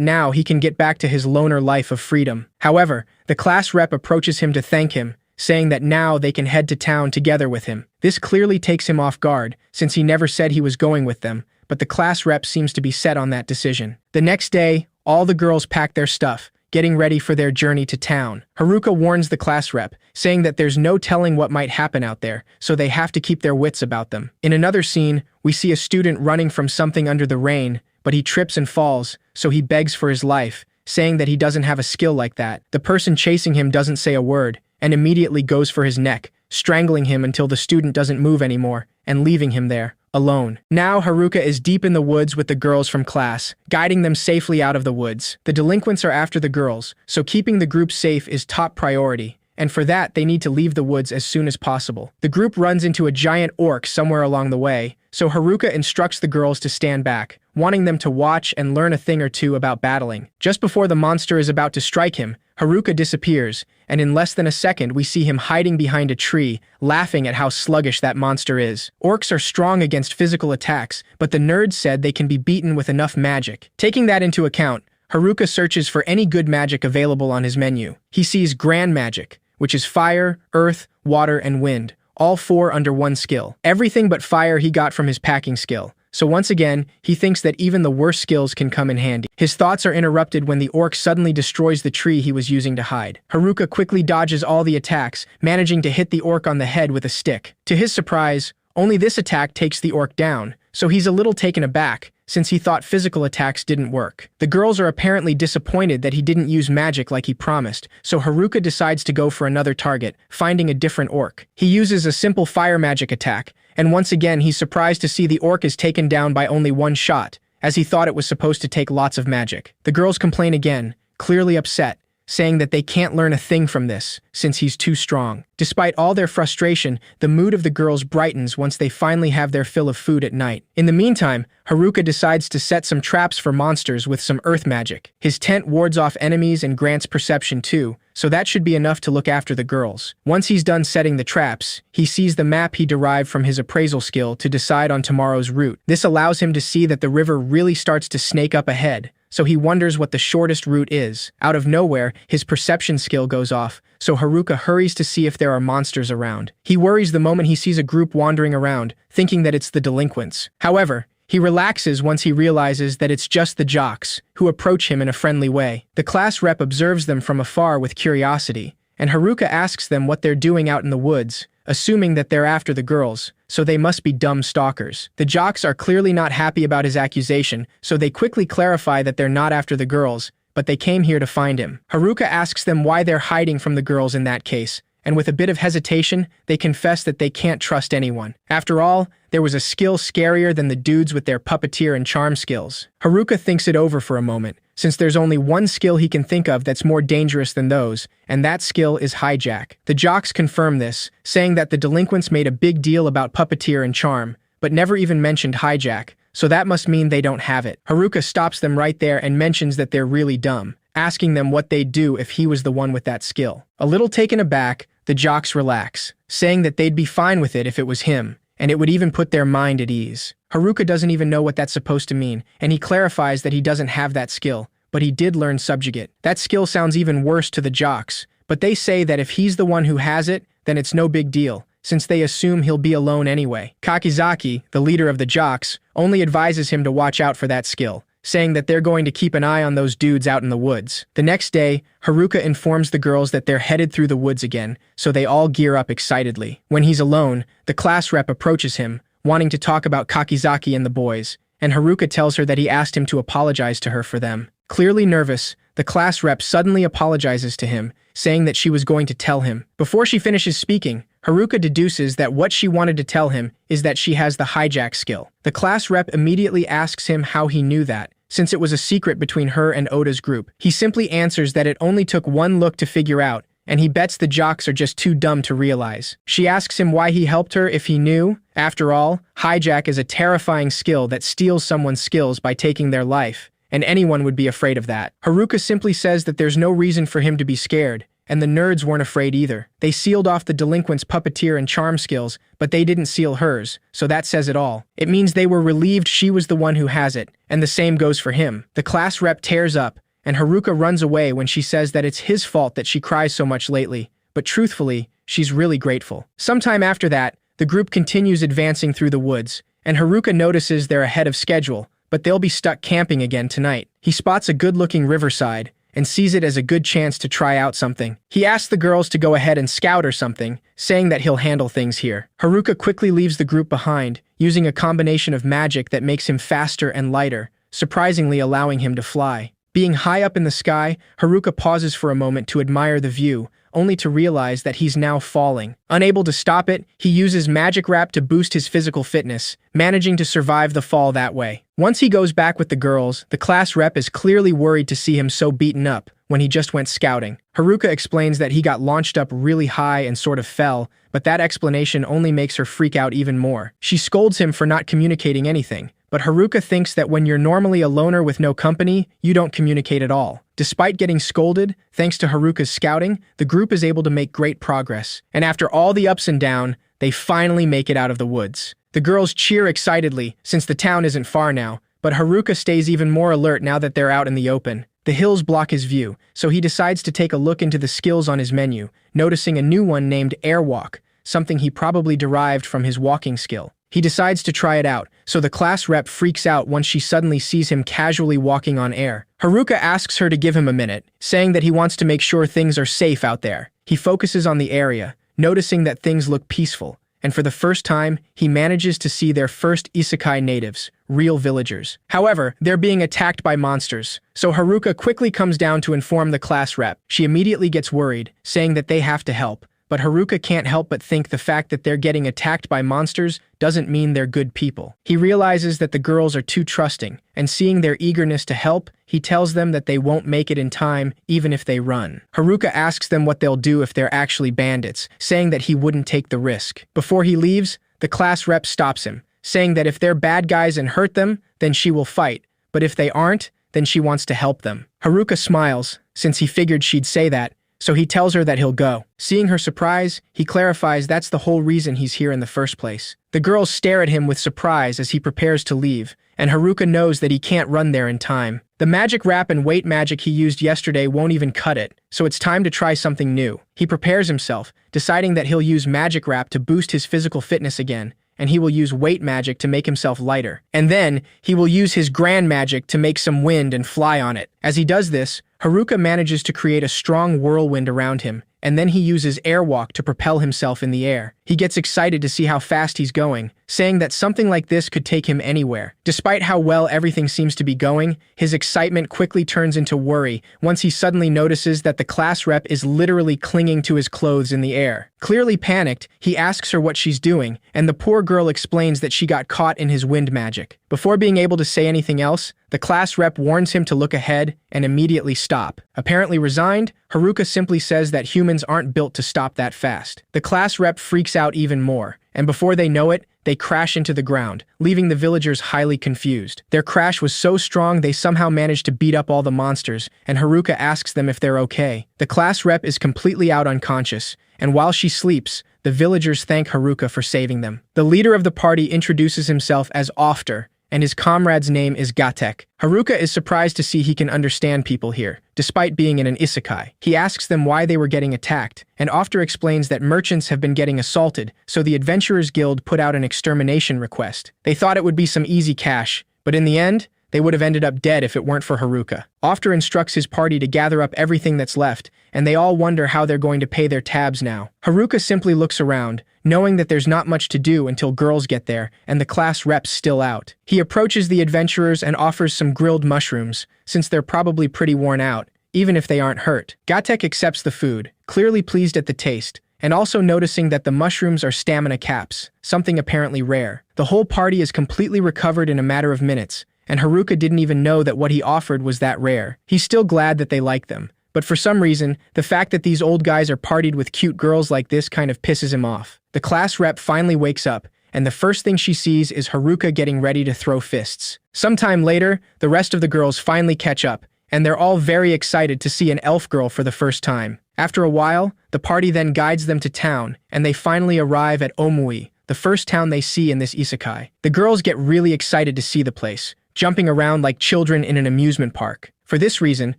[SPEAKER 1] now he can get back to his loner life of freedom. However, the class rep approaches him to thank him, saying that now they can head to town together with him. This clearly takes him off guard, since he never said he was going with them, but the class rep seems to be set on that decision. The next day, all the girls pack their stuff, getting ready for their journey to town. Haruka warns the class rep, saying that there's no telling what might happen out there, so they have to keep their wits about them. In another scene, we see a student running from something under the rain, but he trips and falls, so he begs for his life, saying that he doesn't have a skill like that. The person chasing him doesn't say a word, and immediately goes for his neck, strangling him until the student doesn't move anymore, and leaving him there, alone. Now Haruka is deep in the woods with the girls from class, guiding them safely out of the woods. The delinquents are after the girls, so keeping the group safe is top priority, and for that they need to leave the woods as soon as possible. The group runs into a giant orc somewhere along the way, so Haruka instructs the girls to stand back, wanting them to watch and learn a thing or two about battling. Just before the monster is about to strike him, Haruka disappears, and in less than a second we see him hiding behind a tree, laughing at how sluggish that monster is. Orcs are strong against physical attacks, but the nerd said they can be beaten with enough magic. Taking that into account, Haruka searches for any good magic available on his menu. He sees Grand Magic, which is fire, earth, water, and wind, all 4 under one skill. Everything but fire he got from his packing skill. So once again, he thinks that even the worst skills can come in handy. His thoughts are interrupted when the orc suddenly destroys the tree he was using to hide. Haruka quickly dodges all the attacks, managing to hit the orc on the head with a stick. To his surprise, only this attack takes the orc down, so he's a little taken aback, since he thought physical attacks didn't work. The girls are apparently disappointed that he didn't use magic like he promised, so Haruka decides to go for another target, finding a different orc. He uses a simple fire magic attack, and once again he's surprised to see the orc is taken down by only one shot, as he thought it was supposed to take lots of magic. The girls complain again, clearly upset, saying that they can't learn a thing from this, since he's too strong. Despite all their frustration, the mood of the girls brightens once they finally have their fill of food at night. In the meantime, Haruka decides to set some traps for monsters with some earth magic. His tent wards off enemies and grants perception too, so that should be enough to look after the girls. Once he's done setting the traps, he sees the map he derived from his appraisal skill to decide on tomorrow's route. This allows him to see that the river really starts to snake up ahead, so he wonders what the shortest route is. Out of nowhere, his perception skill goes off, so Haruka hurries to see if there are monsters around. He worries the moment he sees a group wandering around, thinking that it's the delinquents. However, he relaxes once he realizes that it's just the jocks, who approach him in a friendly way. The class rep observes them from afar with curiosity, and Haruka asks them what they're doing out in the woods, assuming that they're after the girls, so they must be dumb stalkers. The jocks are clearly not happy about his accusation, so they quickly clarify that they're not after the girls, but they came here to find him. Haruka asks them why they're hiding from the girls in that case, and with a bit of hesitation, they confess that they can't trust anyone. After all, there was a skill scarier than the dudes with their puppeteer and charm skills. Haruka thinks it over for a moment, since there's only one skill he can think of that's more dangerous than those, and that skill is hijack. The jocks confirm this, saying that the delinquents made a big deal about puppeteer and charm, but never even mentioned hijack, so that must mean they don't have it. Haruka stops them right there and mentions that they're really dumb, asking them what they'd do if he was the one with that skill. A little taken aback, the jocks relax, saying that they'd be fine with it if it was him, and it would even put their mind at ease. Haruka doesn't even know what that's supposed to mean, and he clarifies that he doesn't have that skill, but he did learn subjugate. That skill sounds even worse to the jocks, but they say that if he's the one who has it, then it's no big deal, since they assume he'll be alone anyway. Kakizaki, the leader of the jocks, only advises him to watch out for that skill, saying that they're going to keep an eye on those dudes out in the woods. The next day, Haruka informs the girls that they're headed through the woods again, so they all gear up excitedly. When he's alone, the class rep approaches him, wanting to talk about Kakizaki and the boys, and Haruka tells her that he asked him to apologize to her for them. Clearly nervous, the class rep suddenly apologizes to him, saying that she was going to tell him. Before she finishes speaking, Haruka deduces that what she wanted to tell him is that she has the hijack skill. The class rep immediately asks him how he knew that, since it was a secret between her and Oda's group. He simply answers that it only took one look to figure out, and he bets the jocks are just too dumb to realize. She asks him why he helped her if he knew. After all, hijack is a terrifying skill that steals someone's skills by taking their life, and anyone would be afraid of that. Haruka simply says that there's no reason for him to be scared, and the nerds weren't afraid either. They sealed off the delinquent's puppeteer and charm skills, but they didn't seal hers, so that says it all. It means they were relieved she was the one who has it, and the same goes for him. The class rep tears up, and Haruka runs away when she says that it's his fault that she cries so much lately, but truthfully, she's really grateful. Sometime after that, the group continues advancing through the woods, and Haruka notices they're ahead of schedule, but they'll be stuck camping again tonight. He spots a good-looking riverside, and sees it as a good chance to try out something. He asks the girls to go ahead and scout or something, saying that he'll handle things here. Haruka quickly leaves the group behind, using a combination of magic that makes him faster and lighter, surprisingly allowing him to fly. Being high up in the sky, Haruka pauses for a moment to admire the view, only to realize that he's now falling. Unable to stop it, he uses magic wrap to boost his physical fitness, managing to survive the fall that way. Once he goes back with the girls, the class rep is clearly worried to see him so beaten up when he just went scouting. Haruka explains that he got launched up really high and sort of fell, but that explanation only makes her freak out even more. She scolds him for not communicating anything, but Haruka thinks that when you're normally a loner with no company, you don't communicate at all. Despite getting scolded, thanks to Haruka's scouting, the group is able to make great progress. And after all the ups and downs, they finally make it out of the woods. The girls cheer excitedly, since the town isn't far now, but Haruka stays even more alert now that they're out in the open. The hills block his view, so he decides to take a look into the skills on his menu, noticing a new one named Airwalk, something he probably derived from his walking skill. He decides to try it out, so the class rep freaks out once she suddenly sees him casually walking on air. Haruka asks her to give him a minute, saying that he wants to make sure things are safe out there. He focuses on the area, noticing that things look peaceful, and for the first time, he manages to see their first Isekai natives, real villagers. However, they're being attacked by monsters, so Haruka quickly comes down to inform the class rep. She immediately gets worried, saying that they have to help. But Haruka can't help but think the fact that they're getting attacked by monsters doesn't mean they're good people. He realizes that the girls are too trusting, and seeing their eagerness to help, he tells them that they won't make it in time even if they run. Haruka asks them what they'll do if they're actually bandits, saying that he wouldn't take the risk. Before he leaves, the class rep stops him, saying that if they're bad guys and hurt them, then she will fight, but if they aren't, then she wants to help them. Haruka smiles, since he figured she'd say that, so he tells her that he'll go. Seeing her surprise, he clarifies that's the whole reason he's here in the first place. The girls stare at him with surprise as he prepares to leave, and Haruka knows that he can't run there in time. The magic wrap and weight magic he used yesterday won't even cut it, so it's time to try something new. He prepares himself, deciding that he'll use magic wrap to boost his physical fitness again, and he will use weight magic to make himself lighter. And then, he will use his grand magic to make some wind and fly on it. As he does this, Haruka manages to create a strong whirlwind around him, and then he uses Airwalk to propel himself in the air. He gets excited to see how fast he's going, saying that something like this could take him anywhere. Despite how well everything seems to be going, his excitement quickly turns into worry once he suddenly notices that the class rep is literally clinging to his clothes in the air. Clearly panicked, he asks her what she's doing, and the poor girl explains that she got caught in his wind magic. Before being able to say anything else, the class rep warns him to look ahead and immediately stop. Apparently resigned, Haruka simply says that humans aren't built to stop that fast. The class rep freaks out even more, and before they know it, they crash into the ground, leaving the villagers highly confused. Their crash was so strong they somehow managed to beat up all the monsters, and Haruka asks them if they're okay. The class rep is completely out unconscious, and while she sleeps, the villagers thank Haruka for saving them. The leader of the party introduces himself as Ofter, and his comrade's name is Gatek. Haruka is surprised to see he can understand people here, despite being in an isekai. He asks them why they were getting attacked, and Ofter explains that merchants have been getting assaulted, so the Adventurers Guild put out an extermination request. They thought it would be some easy cash, but in the end, they would have ended up dead if it weren't for Haruka. Ofter instructs his party to gather up everything that's left, and they all wonder how they're going to pay their tabs now. Haruka simply looks around, knowing that there's not much to do until girls get there, and the class rep's still out. He approaches the adventurers and offers some grilled mushrooms, since they're probably pretty worn out, even if they aren't hurt. Gatek accepts the food, clearly pleased at the taste, and also noticing that the mushrooms are stamina caps, something apparently rare. The whole party is completely recovered in a matter of minutes, and Haruka didn't even know that what he offered was that rare. He's still glad that they like them, but for some reason, the fact that these old guys are partied with cute girls like this kind of pisses him off. The class rep finally wakes up, and the first thing she sees is Haruka getting ready to throw fists. Sometime later, the rest of the girls finally catch up, and they're all very excited to see an elf girl for the first time. After a while, the party then guides them to town, and they finally arrive at Omui, the first town they see in this isekai. The girls get really excited to see the place, jumping around like children in an amusement park. For this reason,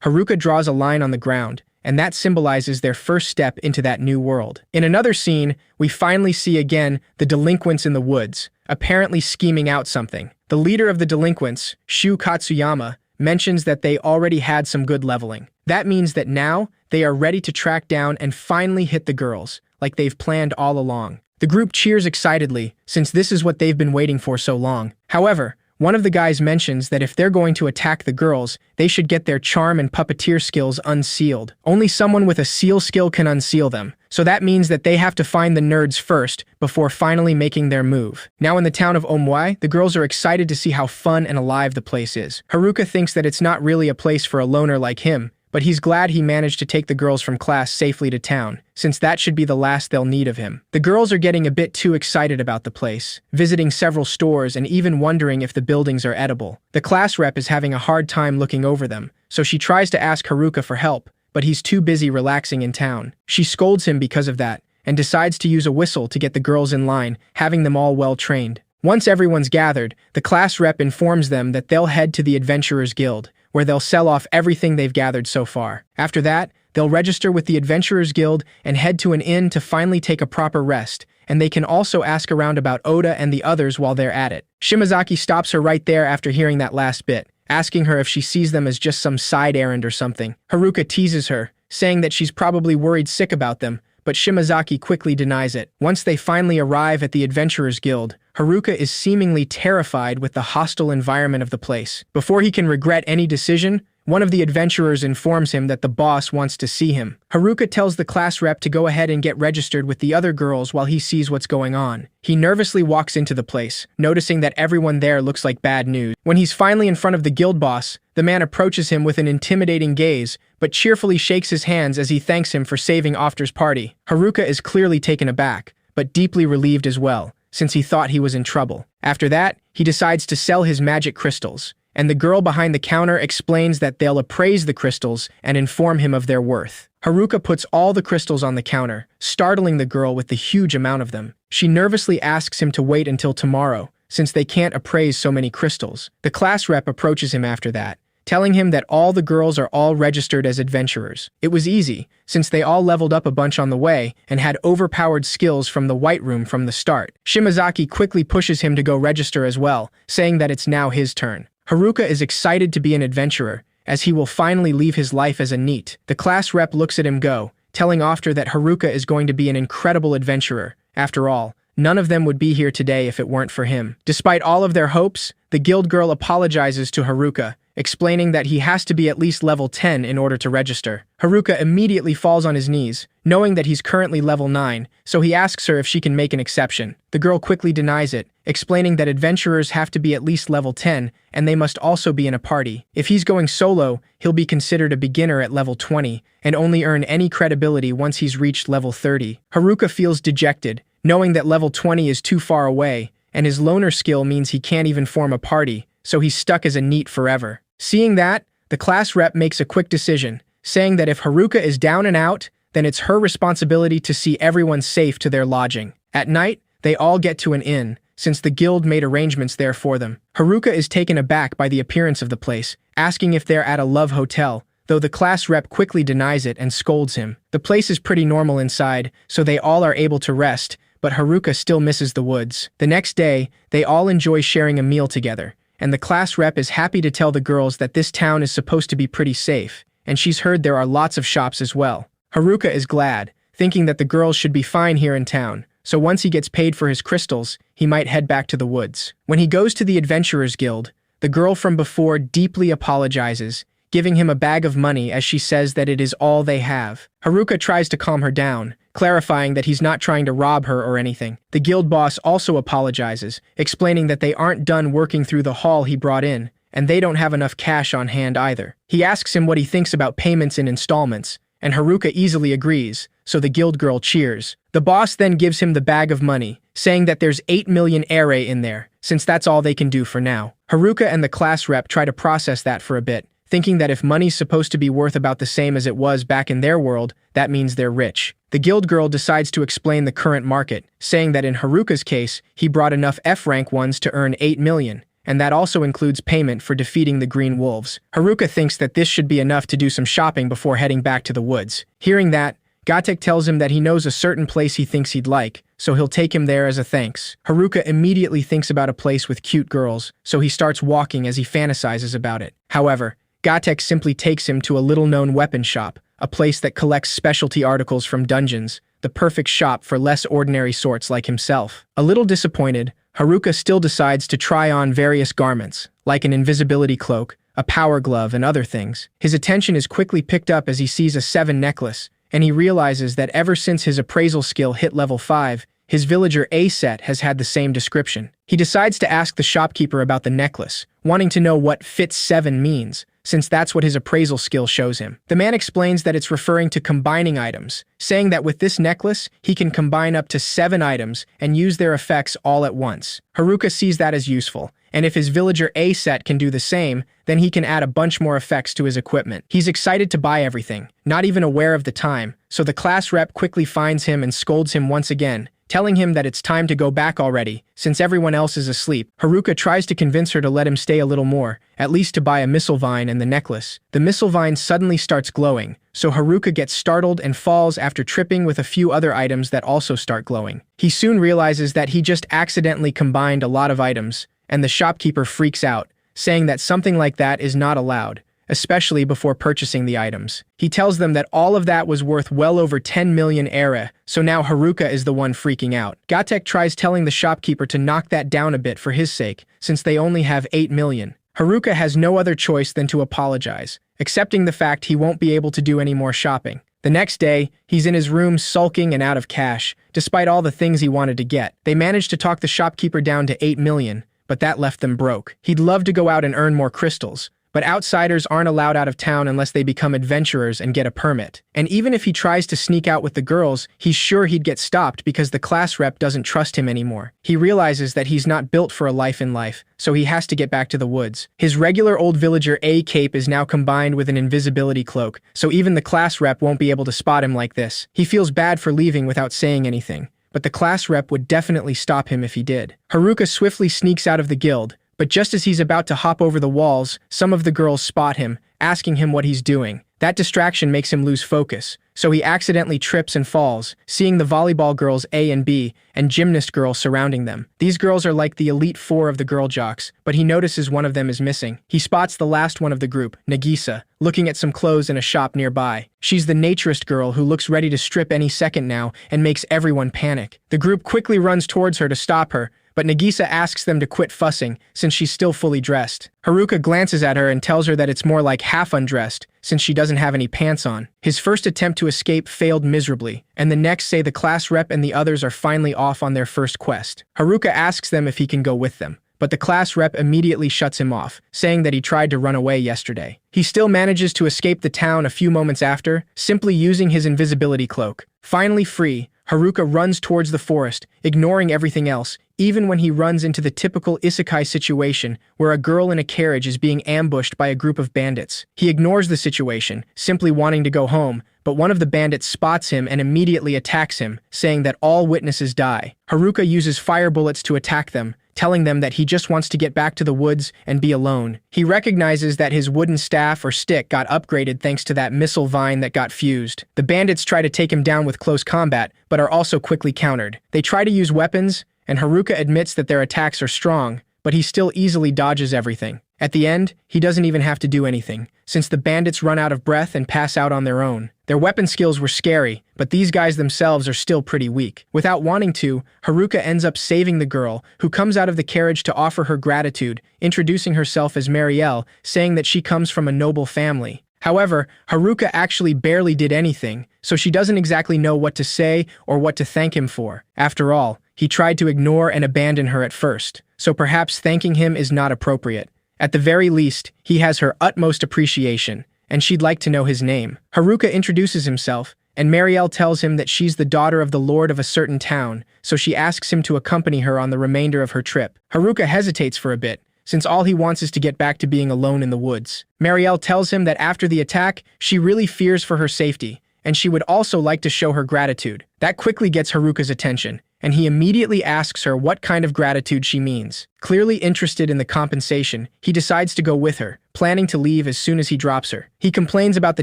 [SPEAKER 1] Haruka draws a line on the ground, and that symbolizes their first step into that new world. In another scene, we finally see again the delinquents in the woods, apparently scheming out something. The leader of the delinquents, Shu Katsuyama, mentions that they already had some good leveling. That means that now, they are ready to track down and finally hit the girls, like they've planned all along. The group cheers excitedly, since this is what they've been waiting for so long. However, one of the guys mentions that if they're going to attack the girls, they should get their charm and puppeteer skills unsealed. Only someone with a seal skill can unseal them, so that means that they have to find the nerds first before finally making their move. Now in the town of Omui, the girls are excited to see how fun and alive the place is. Haruka thinks that it's not really a place for a loner like him, but he's glad he managed to take the girls from class safely to town, since that should be the last they'll need of him. The girls are getting a bit too excited about the place, visiting several stores and even wondering if the buildings are edible. The class rep is having a hard time looking over them, so she tries to ask Haruka for help, but he's too busy relaxing in town. She scolds him because of that, and decides to use a whistle to get the girls in line, having them all well trained. Once everyone's gathered, the class rep informs them that they'll head to the Adventurers Guild, where they'll sell off everything they've gathered so far. After that, they'll register with the Adventurers Guild and head to an inn to finally take a proper rest, and they can also ask around about Oda and the others while they're at it. Shimazaki stops her right there after hearing that last bit, asking her if she sees them as just some side errand or something. Haruka teases her, saying that she's probably worried sick about them, but Shimazaki quickly denies it. Once they finally arrive at the Adventurers Guild, Haruka is seemingly terrified with the hostile environment of the place. Before he can regret any decision, one of the adventurers informs him that the boss wants to see him. Haruka tells the class rep to go ahead and get registered with the other girls while he sees what's going on. He nervously walks into the place, noticing that everyone there looks like bad news. When he's finally in front of the guild boss, the man approaches him with an intimidating gaze, but cheerfully shakes his hands as he thanks him for saving Ofter's party. Haruka is clearly taken aback, but deeply relieved as well, since he thought he was in trouble. After that, he decides to sell his magic crystals, and the girl behind the counter explains that they'll appraise the crystals and inform him of their worth. Haruka puts all the crystals on the counter, startling the girl with the huge amount of them. She nervously asks him to wait until tomorrow, since they can't appraise so many crystals. The class rep approaches him after that, telling him that all the girls are all registered as adventurers. It was easy, since they all leveled up a bunch on the way and had overpowered skills from the White Room from the start. Shimazaki quickly pushes him to go register as well, saying that it's now his turn. Haruka is excited to be an adventurer, as he will finally leave his life as a NEET. The class rep looks at him go, telling Ofter that Haruka is going to be an incredible adventurer. After all, none of them would be here today if it weren't for him. Despite all of their hopes, the guild girl apologizes to Haruka, explaining that he has to be at least level 10 in order to register. Haruka immediately falls on his knees, knowing that he's currently level 9, so he asks her if she can make an exception. The girl quickly denies it, explaining that adventurers have to be at least level 10, and they must also be in a party. If he's going solo, he'll be considered a beginner at level 20, and only earn any credibility once he's reached level 30. Haruka feels dejected, knowing that level 20 is too far away, and his loner skill means he can't even form a party, so he's stuck as a NEET forever. Seeing that, the class rep makes a quick decision, saying that if Haruka is down and out, then it's her responsibility to see everyone safe to their lodging. At night, they all get to an inn, since the guild made arrangements there for them. Haruka is taken aback by the appearance of the place, asking if they're at a love hotel, though the class rep quickly denies it and scolds him. The place is pretty normal inside, so they all are able to rest, but Haruka still misses the woods. The next day, they all enjoy sharing a meal together, and the class rep is happy to tell the girls that this town is supposed to be pretty safe, and she's heard there are lots of shops as well. Haruka is glad, thinking that the girls should be fine here in town, so once he gets paid for his crystals, he might head back to the woods. When he goes to the Adventurers Guild, the girl from before deeply apologizes, giving him a bag of money as she says that it is all they have. Haruka tries to calm her down, clarifying that he's not trying to rob her or anything. The guild boss also apologizes, explaining that they aren't done working through the haul he brought in, and they don't have enough cash on hand either. He asks him what he thinks about payments in installments, and Haruka easily agrees, so the guild girl cheers. The boss then gives him the bag of money, saying that there's 8 million ere in there, since that's all they can do for now. Haruka and the class rep try to process that for a bit, thinking that if money's supposed to be worth about the same as it was back in their world, that means they're rich. The guild girl decides to explain the current market, saying that in Haruka's case, he brought enough F-rank ones to earn 8 million, and that also includes payment for defeating the Green Wolves. Haruka thinks that this should be enough to do some shopping before heading back to the woods. Hearing that, Gatek tells him that he knows a certain place he thinks he'd like, so he'll take him there as a thanks. Haruka immediately thinks about a place with cute girls, so he starts walking as he fantasizes about it. However, Gatek simply takes him to a little-known weapon shop, a place that collects specialty articles from dungeons, the perfect shop for less ordinary sorts like himself. A little disappointed, Haruka still decides to try on various garments, like an invisibility cloak, a power glove, and other things. His attention is quickly picked up as he sees a 7 necklace, and he realizes that ever since his appraisal skill hit level 5, his villager A set has had the same description. He decides to ask the shopkeeper about the necklace, wanting to know what Fit 7 means, since that's what his appraisal skill shows him. The man explains that it's referring to combining items, saying that with this necklace, he can combine up to 7 items and use their effects all at once. Haruka sees that as useful, and if his villager A set can do the same, then he can add a bunch more effects to his equipment. He's excited to buy everything, not even aware of the time, so the class rep quickly finds him and scolds him once again, telling him that it's time to go back already, since everyone else is asleep. Haruka tries to convince her to let him stay a little more, at least to buy a missile vine and the necklace. The missile vine suddenly starts glowing, so Haruka gets startled and falls after tripping with a few other items that also start glowing. He soon realizes that he just accidentally combined a lot of items, and the shopkeeper freaks out, saying that something like that is not allowed, especially before purchasing the items. He tells them that all of that was worth well over 10 million ere, so now Haruka is the one freaking out. Gatek tries telling the shopkeeper to knock that down a bit for his sake, since they only have 8 million. Haruka has no other choice than to apologize, accepting the fact he won't be able to do any more shopping. The next day, he's in his room sulking and out of cash, despite all the things he wanted to get. They managed to talk the shopkeeper down to 8 million, but that left them broke. He'd love to go out and earn more crystals, but outsiders aren't allowed out of town unless they become adventurers and get a permit. And even if he tries to sneak out with the girls, he's sure he'd get stopped because the class rep doesn't trust him anymore. He realizes that he's not built for a life in life, so he has to get back to the woods. His regular old villager A cape is now combined with an invisibility cloak, so even the class rep won't be able to spot him like this. He feels bad for leaving without saying anything, but the class rep would definitely stop him if he did. Haruka swiftly sneaks out of the guild, but just as he's about to hop over the walls, some of the girls spot him, asking him what he's doing. That distraction makes him lose focus, so he accidentally trips and falls, seeing the volleyball girls A and B and gymnast girl surrounding them. These girls are like the elite 4 of the girl jocks, but he notices one of them is missing. He spots the last one of the group, Nagisa, looking at some clothes in a shop nearby. She's the naturist girl who looks ready to strip any second now and makes everyone panic. The group quickly runs towards her to stop her, but Nagisa asks them to quit fussing since she's still fully dressed. Haruka glances at her and tells her that it's more like half undressed since she doesn't have any pants on. His first attempt to escape failed miserably, and the next say the class rep and the others are finally off on their first quest. Haruka asks them if he can go with them, but the class rep immediately shuts him off, saying that he tried to run away yesterday. He still manages to escape the town a few moments after, simply using his invisibility cloak. Finally free, Haruka runs towards the forest, ignoring everything else, even when he runs into the typical Isekai situation where a girl in a carriage is being ambushed by a group of bandits. He ignores the situation, simply wanting to go home, but one of the bandits spots him and immediately attacks him, saying that all witnesses die. Haruka uses fire bullets to attack them, telling them that he just wants to get back to the woods and be alone. He recognizes that his wooden staff or stick got upgraded thanks to that missile vine that got fused. The bandits try to take him down with close combat, but are also quickly countered. They try to use weapons, and Haruka admits that their attacks are strong, but he still easily dodges everything. At the end, he doesn't even have to do anything, since the bandits run out of breath and pass out on their own. Their weapon skills were scary, but these guys themselves are still pretty weak. Without wanting to, Haruka ends up saving the girl, who comes out of the carriage to offer her gratitude, introducing herself as Marielle, saying that she comes from a noble family. However, Haruka actually barely did anything, so she doesn't exactly know what to say or what to thank him for. After all, he tried to ignore and abandon her at first, so perhaps thanking him is not appropriate. At the very least, he has her utmost appreciation, and she'd like to know his name. Haruka introduces himself, and Marielle tells him that she's the daughter of the lord of a certain town, so she asks him to accompany her on the remainder of her trip. Haruka hesitates for a bit, since all he wants is to get back to being alone in the woods. Marielle tells him that after the attack, she really fears for her safety, and she would also like to show her gratitude. That quickly gets Haruka's attention, and he immediately asks her what kind of gratitude she means. Clearly interested in the compensation, he decides to go with her, planning to leave as soon as he drops her. He complains about the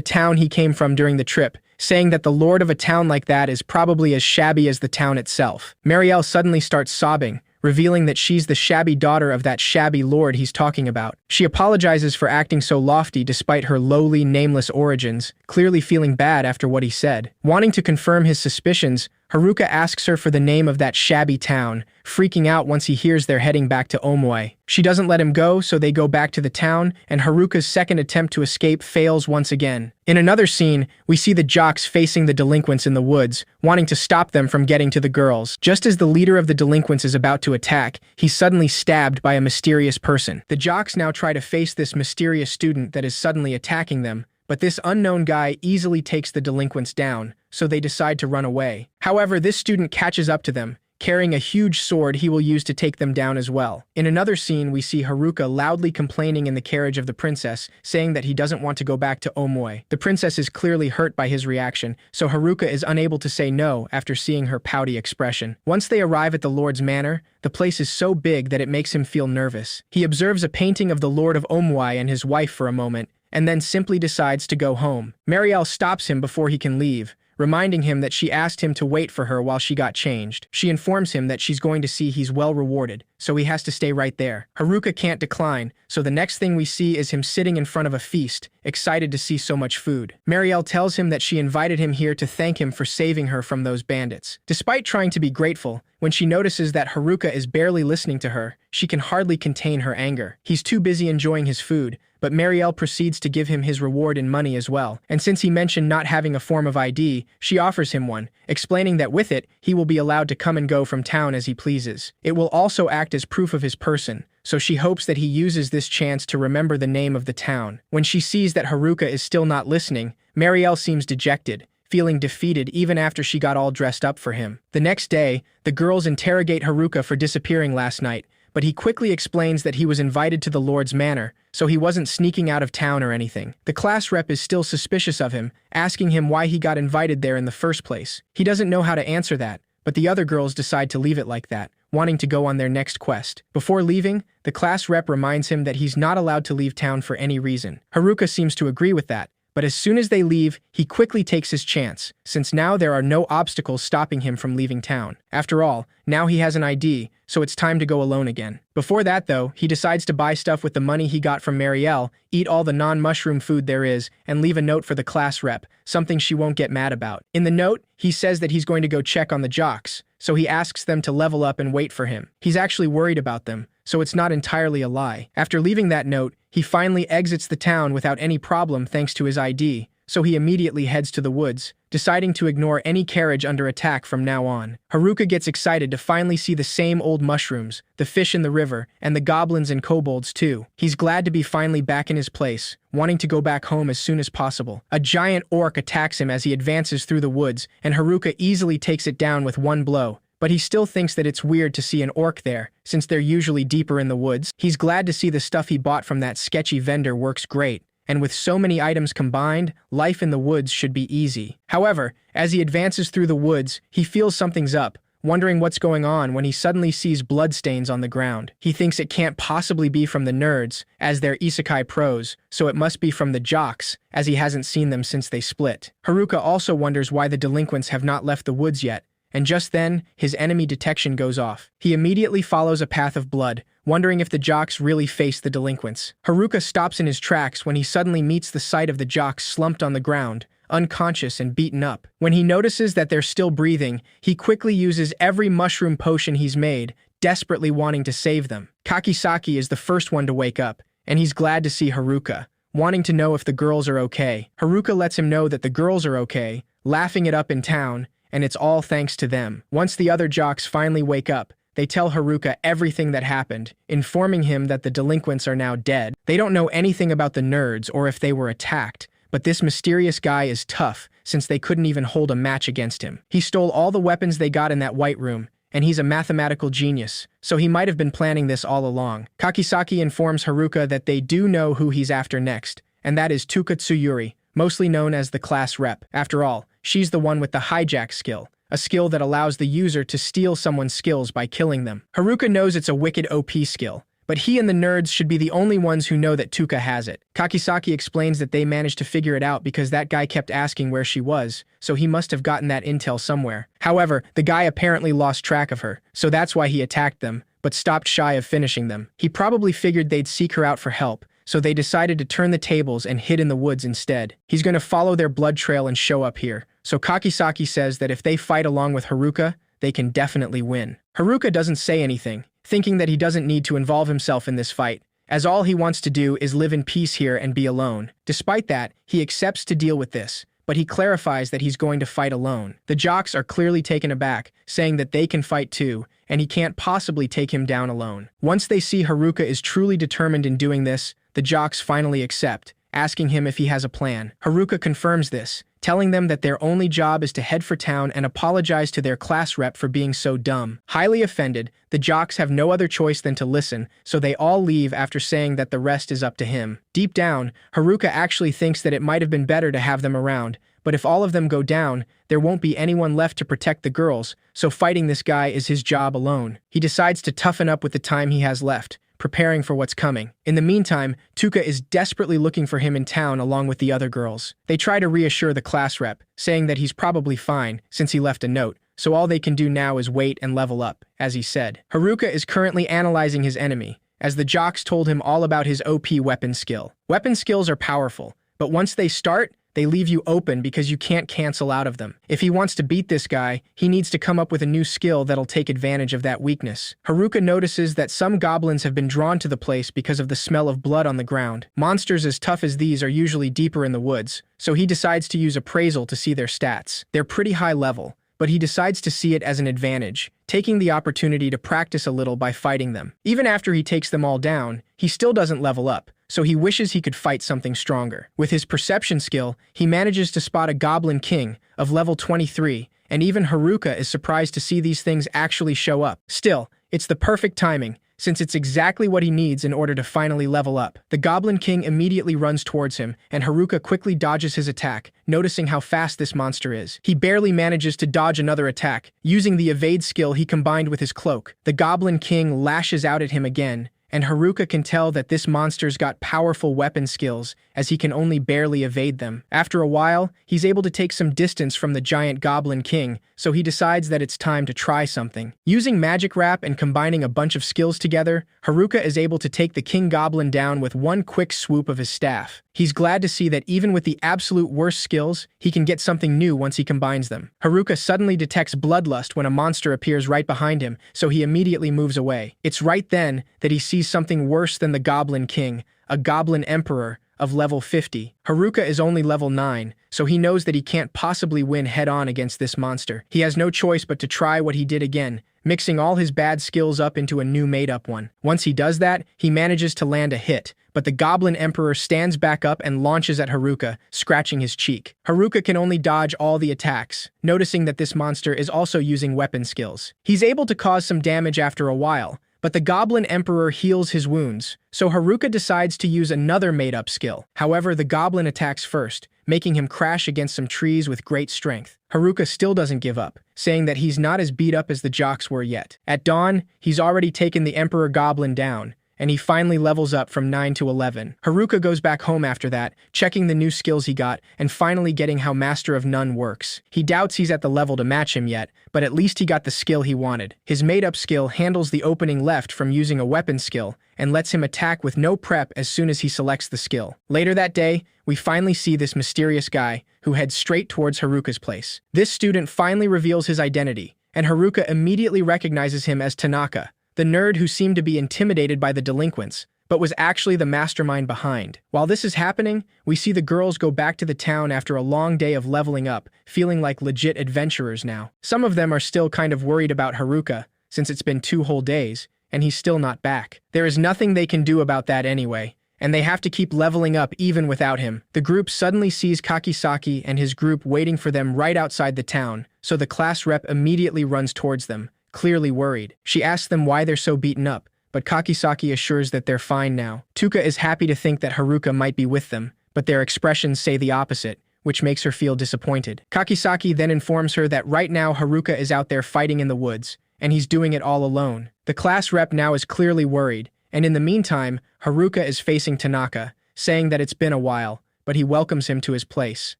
[SPEAKER 1] town he came from during the trip, saying that the lord of a town like that is probably as shabby as the town itself. Marielle suddenly starts sobbing, revealing that she's the shabby daughter of that shabby lord he's talking about. She apologizes for acting so lofty despite her lowly, nameless origins, clearly feeling bad after what he said. Wanting to confirm his suspicions, Haruka asks her for the name of that shabby town, freaking out once he hears they're heading back to Omue. She doesn't let him go, so they go back to the town, and Haruka's second attempt to escape fails once again. In another scene, we see the jocks facing the delinquents in the woods, wanting to stop them from getting to the girls. Just as the leader of the delinquents is about to attack, he's suddenly stabbed by a mysterious person. The jocks now try to face this mysterious student that is suddenly attacking them, but this unknown guy easily takes the delinquents down, so they decide to run away. However, this student catches up to them, carrying a huge sword he will use to take them down as well. In another scene, we see Haruka loudly complaining in the carriage of the princess, saying that he doesn't want to go back to Omue. The princess is clearly hurt by his reaction, so Haruka is unable to say no after seeing her pouty expression. Once they arrive at the lord's manor, the place is so big that it makes him feel nervous. He observes a painting of the lord of Omue and his wife for a moment, and then simply decides to go home. Marielle stops him before he can leave, reminding him that she asked him to wait for her while she got changed. She informs him that she's going to see he's well rewarded, so he has to stay right there. Haruka can't decline, so the next thing we see is him sitting in front of a feast, excited to see so much food. Marielle tells him that she invited him here to thank him for saving her from those bandits. Despite trying to be grateful, when she notices that Haruka is barely listening to her, she can hardly contain her anger. He's too busy enjoying his food, but Marielle proceeds to give him his reward in money as well, and since he mentioned not having a form of ID, she offers him one, explaining that with it, he will be allowed to come and go from town as he pleases. It will also act as proof of his person, so she hopes that he uses this chance to remember the name of the town. When she sees that Haruka is still not listening, Marielle seems dejected, feeling defeated even after she got all dressed up for him. The next day, the girls interrogate Haruka for disappearing last night, but he quickly explains that he was invited to the lord's manor, so he wasn't sneaking out of town or anything. The class rep is still suspicious of him, asking him why he got invited there in the first place. He doesn't know how to answer that, but the other girls decide to leave it like that, wanting to go on their next quest. Before leaving, the class rep reminds him that he's not allowed to leave town for any reason. Haruka seems to agree with that, but as soon as they leave, he quickly takes his chance, since now there are no obstacles stopping him from leaving town. After all, now he has an ID, so it's time to go alone again. Before that though, he decides to buy stuff with the money he got from Marielle, eat all the non-mushroom food there is, and leave a note for the class rep, something she won't get mad about. In the note, he says that he's going to go check on the jocks, so he asks them to level up and wait for him. He's actually worried about them, so it's not entirely a lie. After leaving that note, he finally exits the town without any problem thanks to his ID, so he immediately heads to the woods, deciding to ignore any carriage under attack from now on. Haruka gets excited to finally see the same old mushrooms, the fish in the river, and the goblins and kobolds too. He's glad to be finally back in his place, wanting to go back home as soon as possible. A giant orc attacks him as he advances through the woods, and Haruka easily takes it down with one blow. But he still thinks that it's weird to see an orc there, since they're usually deeper in the woods. He's glad to see the stuff he bought from that sketchy vendor works great, and with so many items combined, life in the woods should be easy. However, as he advances through the woods, he feels something's up, wondering what's going on when he suddenly sees bloodstains on the ground. He thinks it can't possibly be from the nerds, as they're Isekai pros, so it must be from the jocks, as he hasn't seen them since they split. Haruka also wonders why the delinquents have not left the woods yet, and just then, his enemy detection goes off. He immediately follows a path of blood, wondering if the jocks really face the delinquents. Haruka stops in his tracks when he suddenly meets the sight of the jocks slumped on the ground, unconscious and beaten up. When he notices that they're still breathing, he quickly uses every mushroom potion he's made, desperately wanting to save them. Kakisaki is the first one to wake up, and he's glad to see Haruka, wanting to know if the girls are okay. Haruka lets him know that the girls are okay, laughing it up in town, and it's all thanks to them. Once the other jocks finally wake up, they tell Haruka everything that happened, informing him that the delinquents are now dead. They don't know anything about the nerds or if they were attacked, but this mysterious guy is tough since they couldn't even hold a match against him. He stole all the weapons they got in that white room, and he's a mathematical genius, so he might have been planning this all along. Kakisaki informs Haruka that they do know who he's after next, and that is Tuka Tsuyuri, mostly known as the class rep. After all, she's the one with the hijack skill, a skill that allows the user to steal someone's skills by killing them. Haruka knows it's a wicked OP skill, but he and the nerds should be the only ones who know that Tuka has it. Kakisaki explains that they managed to figure it out because that guy kept asking where she was, so he must have gotten that intel somewhere. However, the guy apparently lost track of her, so that's why he attacked them, but stopped shy of finishing them. He probably figured they'd seek her out for help, so they decided to turn the tables and hid in the woods instead. He's going to follow their blood trail and show up here, so Kakisaki says that if they fight along with Haruka, they can definitely win. Haruka doesn't say anything, thinking that he doesn't need to involve himself in this fight, as all he wants to do is live in peace here and be alone. Despite that, he accepts to deal with this, but he clarifies that he's going to fight alone. The jocks are clearly taken aback, saying that they can fight too, and he can't possibly take him down alone. Once they see Haruka is truly determined in doing this, the jocks finally accept, asking him if he has a plan. Haruka confirms this, telling them that their only job is to head for town and apologize to their class rep for being so dumb. Highly offended, the jocks have no other choice than to listen, so they all leave after saying that the rest is up to him. Deep down, Haruka actually thinks that it might have been better to have them around, but if all of them go down, there won't be anyone left to protect the girls, so fighting this guy is his job alone. He decides to toughen up with the time he has left, preparing for what's coming. In the meantime, Tuka is desperately looking for him in town along with the other girls. They try to reassure the class rep, saying that he's probably fine since he left a note, so all they can do now is wait and level up, as he said. Haruka is currently analyzing his enemy, as the jocks told him all about his OP weapon skill. Weapon skills are powerful, but once they start, they leave you open because you can't cancel out of them. If he wants to beat this guy, he needs to come up with a new skill that'll take advantage of that weakness. Haruka notices that some goblins have been drawn to the place because of the smell of blood on the ground. Monsters as tough as these are usually deeper in the woods, so he decides to use appraisal to see their stats. They're pretty high level, but he decides to see it as an advantage, taking the opportunity to practice a little by fighting them. Even after he takes them all down, he still doesn't level up, so he wishes he could fight something stronger. With his perception skill, he manages to spot a Goblin King of level 23, and even Haruka is surprised to see these things actually show up. Still, it's the perfect timing, since it's exactly what he needs in order to finally level up. The Goblin King immediately runs towards him, and Haruka quickly dodges his attack, noticing how fast this monster is. He barely manages to dodge another attack, using the evade skill he combined with his cloak. The Goblin King lashes out at him again, and Haruka can tell that this monster's got powerful weapon skills, as he can only barely evade them. After a while, he's able to take some distance from the giant Goblin King, so he decides that it's time to try something. Using Magic Wrap and combining a bunch of skills together, Haruka is able to take the King Goblin down with one quick swoop of his staff. He's glad to see that even with the absolute worst skills, he can get something new once he combines them. Haruka suddenly detects bloodlust when a monster appears right behind him, so he immediately moves away. It's right then that he sees something worse than the Goblin King, a Goblin Emperor of level 50. Haruka is only level 9, so he knows that he can't possibly win head-on against this monster. He has no choice but to try what he did again, mixing all his bad skills up into a new made-up one. Once he does that, he manages to land a hit, but the Goblin Emperor stands back up and launches at Haruka, scratching his cheek. Haruka can only dodge all the attacks, noticing that this monster is also using weapon skills. He's able to cause some damage after a while, but the Goblin Emperor heals his wounds, so Haruka decides to use another made-up skill. However, the Goblin attacks first, making him crash against some trees with great strength. Haruka still doesn't give up, saying that he's not as beat up as the jocks were yet. At dawn, he's already taken the Emperor Goblin down, and he finally levels up from 9 to 11. Haruka goes back home after that, checking the new skills he got, and finally getting how Master of None works. He doubts he's at the level to match him yet, but at least he got the skill he wanted. His made-up skill handles the opening left from using a weapon skill, and lets him attack with no prep as soon as he selects the skill. Later that day, we finally see this mysterious guy, who heads straight towards Haruka's place. This student finally reveals his identity, and Haruka immediately recognizes him as Tanaka, the nerd who seemed to be intimidated by the delinquents, but was actually the mastermind behind. While this is happening, we see the girls go back to the town after a long day of leveling up, feeling like legit adventurers now. Some of them are still kind of worried about Haruka, since it's been 2 whole days, and he's still not back. There is nothing they can do about that anyway, and they have to keep leveling up even without him. The group suddenly sees Kakisaki and his group waiting for them right outside the town, so the class rep immediately runs towards them, clearly worried. She asks them why they're so beaten up, but Kakisaki assures that they're fine now. Tuka is happy to think that Haruka might be with them, but their expressions say the opposite, which makes her feel disappointed. Kakisaki then informs her that right now Haruka is out there fighting in the woods, and he's doing it all alone. The class rep now is clearly worried, and in the meantime, Haruka is facing Tanaka, saying that it's been a while, but he welcomes him to his place.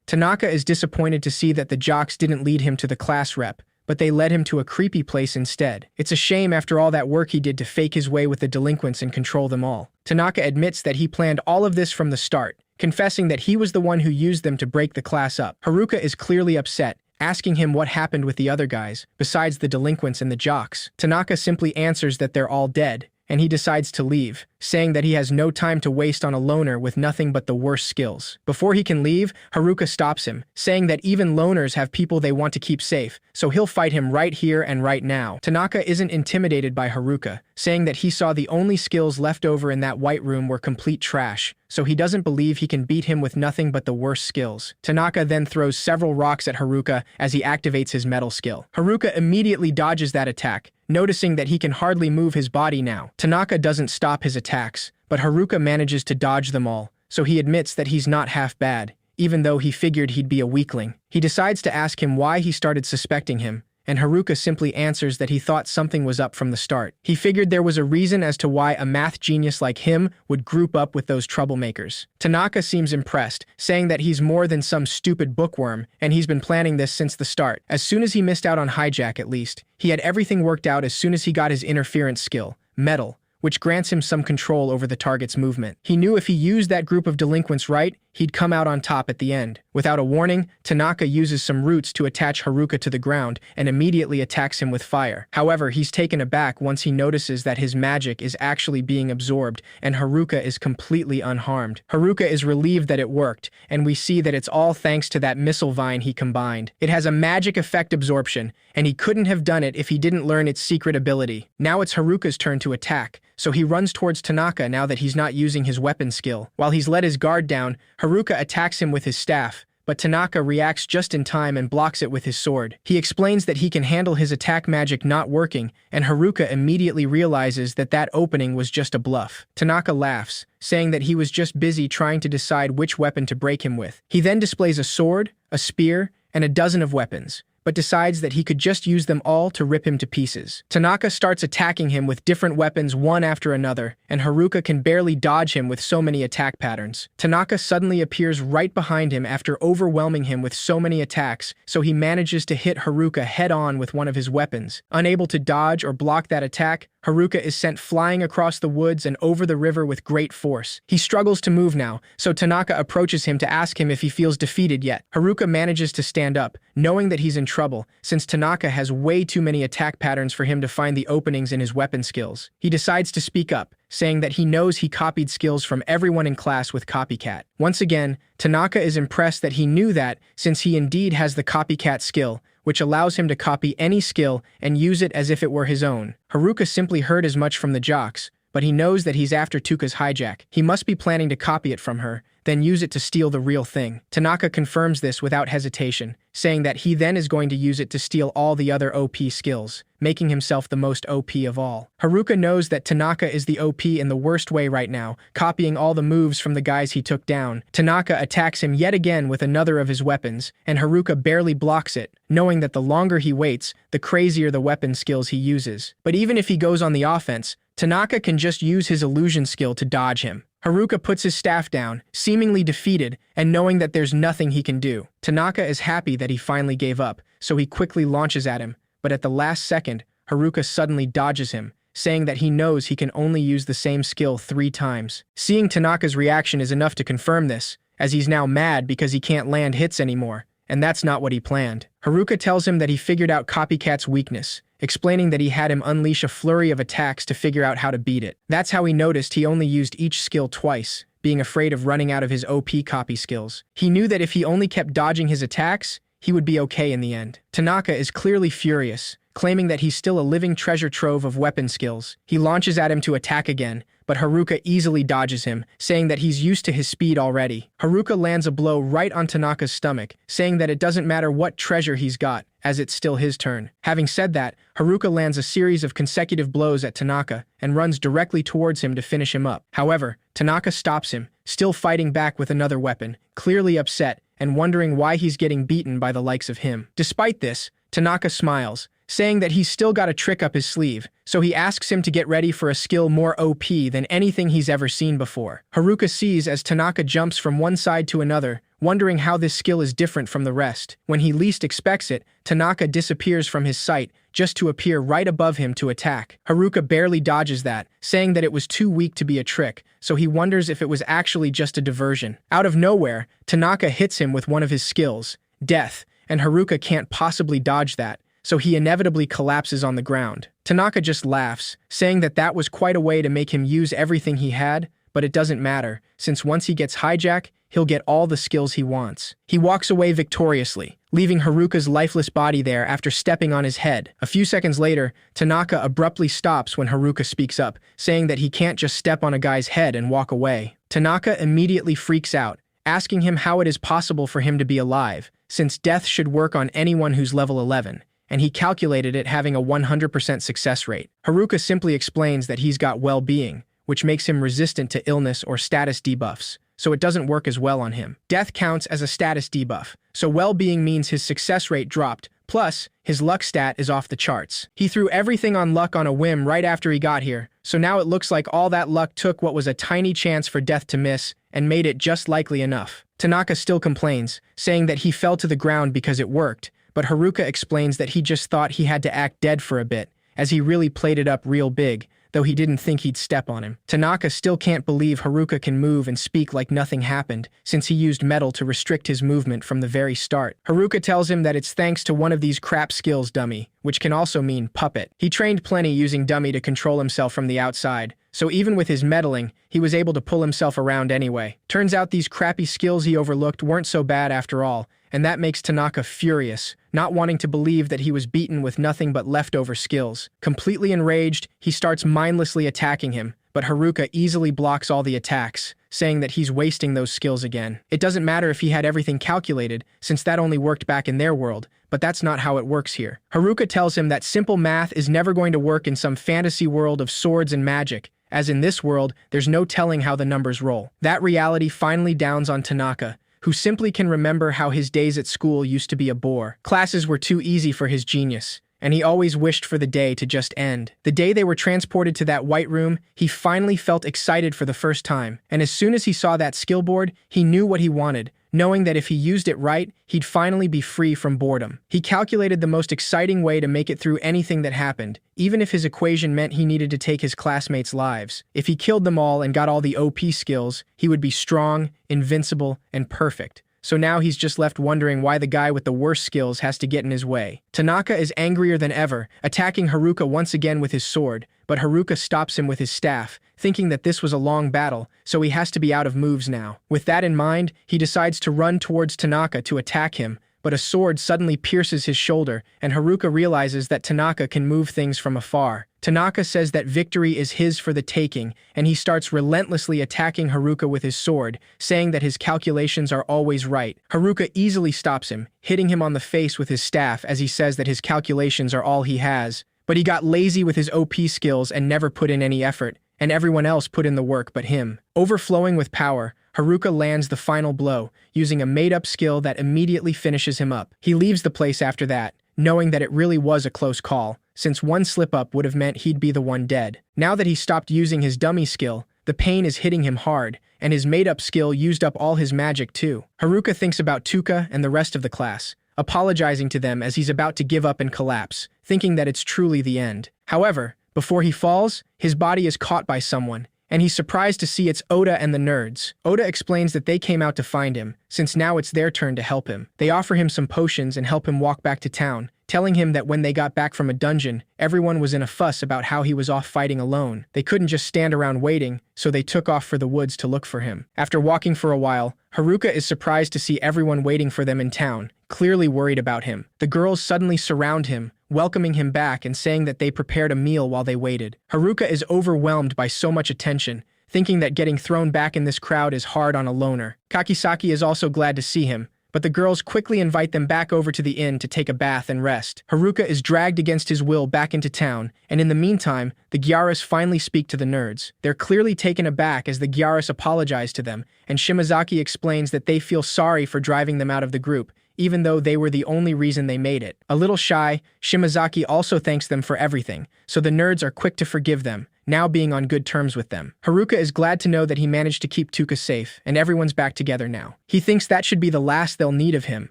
[SPEAKER 1] Tanaka is disappointed to see that the jocks didn't lead him to the class rep, but they led him to a creepy place instead. It's a shame after all that work he did to fake his way with the delinquents and control them all. Tanaka admits that he planned all of this from the start, confessing that he was the one who used them to break the class up. Haruka is clearly upset, asking him what happened with the other guys, besides the delinquents and the jocks. Tanaka simply answers that they're all dead, and he decides to leave, saying that he has no time to waste on a loner with nothing but the worst skills. Before he can leave, Haruka stops him, saying that even loners have people they want to keep safe, so he'll fight him right here and right now. Tanaka isn't intimidated by Haruka, saying that he saw the only skills left over in that white room were complete trash, so he doesn't believe he can beat him with nothing but the worst skills. Tanaka then throws several rocks at Haruka as he activates his metal skill. Haruka immediately dodges that attack, noticing that he can hardly move his body now. Tanaka doesn't stop his attacks, but Haruka manages to dodge them all, so he admits that he's not half bad, even though he figured he'd be a weakling. He decides to ask him why he started suspecting him, and Haruka simply answers that he thought something was up from the start. He figured there was a reason as to why a math genius like him would group up with those troublemakers. Tanaka seems impressed, saying that he's more than some stupid bookworm, and he's been planning this since the start. As soon as he missed out on hijack at least, he had everything worked out as soon as he got his interference skill, metal, which grants him some control over the target's movement. He knew if he used that group of delinquents right, he'd come out on top at the end. Without a warning, Tanaka uses some roots to attach Haruka to the ground and immediately attacks him with fire. However, he's taken aback once he notices that his magic is actually being absorbed and Haruka is completely unharmed. Haruka is relieved that it worked, and we see that it's all thanks to that missile vine he combined. It has a magic effect absorption, and he couldn't have done it if he didn't learn its secret ability. Now it's Haruka's turn to attack, so he runs towards Tanaka now that he's not using his weapon skill. While he's let his guard down, Haruka attacks him with his staff, but Tanaka reacts just in time and blocks it with his sword. He explains that he can handle his attack magic not working, and Haruka immediately realizes that that opening was just a bluff. Tanaka laughs, saying that he was just busy trying to decide which weapon to break him with. He then displays a sword, a spear, and a dozen of weapons, but decides that he could just use them all to rip him to pieces. Tanaka starts attacking him with different weapons one after another, and Haruka can barely dodge him with so many attack patterns. Tanaka suddenly appears right behind him after overwhelming him with so many attacks, so he manages to hit Haruka head-on with one of his weapons. Unable to dodge or block that attack, Haruka is sent flying across the woods and over the river with great force. He struggles to move now, so Tanaka approaches him to ask him if he feels defeated yet. Haruka manages to stand up, knowing that he's in trouble, since Tanaka has way too many attack patterns for him to find the openings in his weapon skills. He decides to speak up, saying that he knows he copied skills from everyone in class with copycat. Once again, Tanaka is impressed that he knew that, since he indeed has the copycat skill, which allows him to copy any skill and use it as if it were his own. Haruka simply heard as much from the jocks, but he knows that he's after Tuka's hijack. He must be planning to copy it from her, then use it to steal the real thing. Tanaka confirms this without hesitation, saying that he then is going to use it to steal all the other OP skills, making himself the most OP of all. Haruka knows that Tanaka is the OP in the worst way right now, copying all the moves from the guys he took down. Tanaka attacks him yet again with another of his weapons, and Haruka barely blocks it, knowing that the longer he waits, the crazier the weapon skills he uses. But even if he goes on the offense, Tanaka can just use his illusion skill to dodge him. Haruka puts his staff down, seemingly defeated and knowing that there's nothing he can do. Tanaka is happy that he finally gave up, so he quickly launches at him, but at the last second, Haruka suddenly dodges him, saying that he knows he can only use the same skill 3 times. Seeing Tanaka's reaction is enough to confirm this, as he's now mad because he can't land hits anymore, and that's not what he planned. Haruka tells him that he figured out Copycat's weakness, explaining that he had him unleash a flurry of attacks to figure out how to beat it. That's how he noticed he only used each skill twice, being afraid of running out of his OP copy skills. He knew that if he only kept dodging his attacks, he would be okay in the end. Tanaka is clearly furious, claiming that he's still a living treasure trove of weapon skills. He launches at him to attack again, but Haruka easily dodges him, saying that he's used to his speed already. Haruka lands a blow right on Tanaka's stomach, saying that it doesn't matter what treasure he's got, as it's still his turn. Having said that, Haruka lands a series of consecutive blows at Tanaka and runs directly towards him to finish him up. However, Tanaka stops him, still fighting back with another weapon, clearly upset and wondering why he's getting beaten by the likes of him. Despite this, Tanaka smiles, saying that he's still got a trick up his sleeve, so he asks him to get ready for a skill more OP than anything he's ever seen before. Haruka sees as Tanaka jumps from one side to another, wondering how this skill is different from the rest. When he least expects it, Tanaka disappears from his sight, just to appear right above him to attack. Haruka barely dodges that, saying that it was too weak to be a trick, so he wonders if it was actually just a diversion. Out of nowhere, Tanaka hits him with one of his skills, Death, and Haruka can't possibly dodge that, so he inevitably collapses on the ground. Tanaka just laughs, saying that that was quite a way to make him use everything he had, but it doesn't matter, since once he gets hijack, he'll get all the skills he wants. He walks away victoriously, leaving Haruka's lifeless body there after stepping on his head. A few seconds later, Tanaka abruptly stops when Haruka speaks up, saying that he can't just step on a guy's head and walk away. Tanaka immediately freaks out, asking him how it is possible for him to be alive, since death should work on anyone who's level 11. And he calculated it having a 100% success rate. Haruka simply explains that he's got well-being, which makes him resistant to illness or status debuffs, so it doesn't work as well on him. Death counts as a status debuff, so well-being means his success rate dropped, plus, his luck stat is off the charts. He threw everything on luck on a whim right after he got here, so now it looks like all that luck took what was a tiny chance for death to miss and made it just likely enough. Tanaka still complains, saying that he fell to the ground because it worked, but Haruka explains that he just thought he had to act dead for a bit, as he really played it up real big, though he didn't think he'd step on him. Tanaka still can't believe Haruka can move and speak like nothing happened, since he used metal to restrict his movement from the very start. Haruka tells him that it's thanks to one of these crap skills, dummy, which can also mean puppet. He trained plenty using dummy to control himself from the outside, so even with his meddling, he was able to pull himself around anyway. Turns out these crappy skills he overlooked weren't so bad after all, and that makes Tanaka furious, not wanting to believe that he was beaten with nothing but leftover skills. Completely enraged, he starts mindlessly attacking him, but Haruka easily blocks all the attacks, saying that he's wasting those skills again. It doesn't matter if he had everything calculated, since that only worked back in their world, but that's not how it works here. Haruka tells him that simple math is never going to work in some fantasy world of swords and magic, as in this world, there's no telling how the numbers roll. That reality finally dawns on Tanaka, who simply can remember how his days at school used to be a bore. Classes were too easy for his genius, and he always wished for the day to just end. The day they were transported to that white room, he finally felt excited for the first time, and as soon as he saw that skill board, he knew what he wanted, knowing that if he used it right, he'd finally be free from boredom. He calculated the most exciting way to make it through anything that happened, even if his equation meant he needed to take his classmates' lives. If he killed them all and got all the OP skills, he would be strong, invincible, and perfect. So now he's just left wondering why the guy with the worst skills has to get in his way. Tanaka is angrier than ever, attacking Haruka once again with his sword, but Haruka stops him with his staff, thinking that this was a long battle, so he has to be out of moves now. With that in mind, he decides to run towards Tanaka to attack him, but a sword suddenly pierces his shoulder, and Haruka realizes that Tanaka can move things from afar. Tanaka says that victory is his for the taking, and he starts relentlessly attacking Haruka with his sword, saying that his calculations are always right. Haruka easily stops him, hitting him on the face with his staff as he says that his calculations are all he has. But he got lazy with his OP skills and never put in any effort, and everyone else put in the work but him. Overflowing with power, Haruka lands the final blow, using a made-up skill that immediately finishes him up. He leaves the place after that, knowing that it really was a close call, since one slip-up would have meant he'd be the one dead. Now that he stopped using his dummy skill, the pain is hitting him hard, and his made-up skill used up all his magic too. Haruka thinks about Tuka and the rest of the class, apologizing to them as he's about to give up and collapse, thinking that it's truly the end. However, before he falls, his body is caught by someone, and he's surprised to see it's Oda and the nerds. Oda explains that they came out to find him, since now it's their turn to help him. They offer him some potions and help him walk back to town, telling him that when they got back from a dungeon, everyone was in a fuss about how he was off fighting alone. They couldn't just stand around waiting, so they took off for the woods to look for him. After walking for a while, Haruka is surprised to see everyone waiting for them in town, clearly worried about him. The girls suddenly surround him, welcoming him back and saying that they prepared a meal while they waited. Haruka is overwhelmed by so much attention, thinking that getting thrown back in this crowd is hard on a loner. Kakisaki is also glad to see him, but the girls quickly invite them back over to the inn to take a bath and rest. Haruka is dragged against his will back into town, and in the meantime, the Gyaras finally speak to the nerds. They're clearly taken aback as the Gyaras apologize to them, and Shimazaki explains that they feel sorry for driving them out of the group, even though they were the only reason they made it. A little shy, Shimazaki also thanks them for everything, so the nerds are quick to forgive them, now being on good terms with them. Haruka is glad to know that he managed to keep Tuka safe, and everyone's back together now. He thinks that should be the last they'll need of him,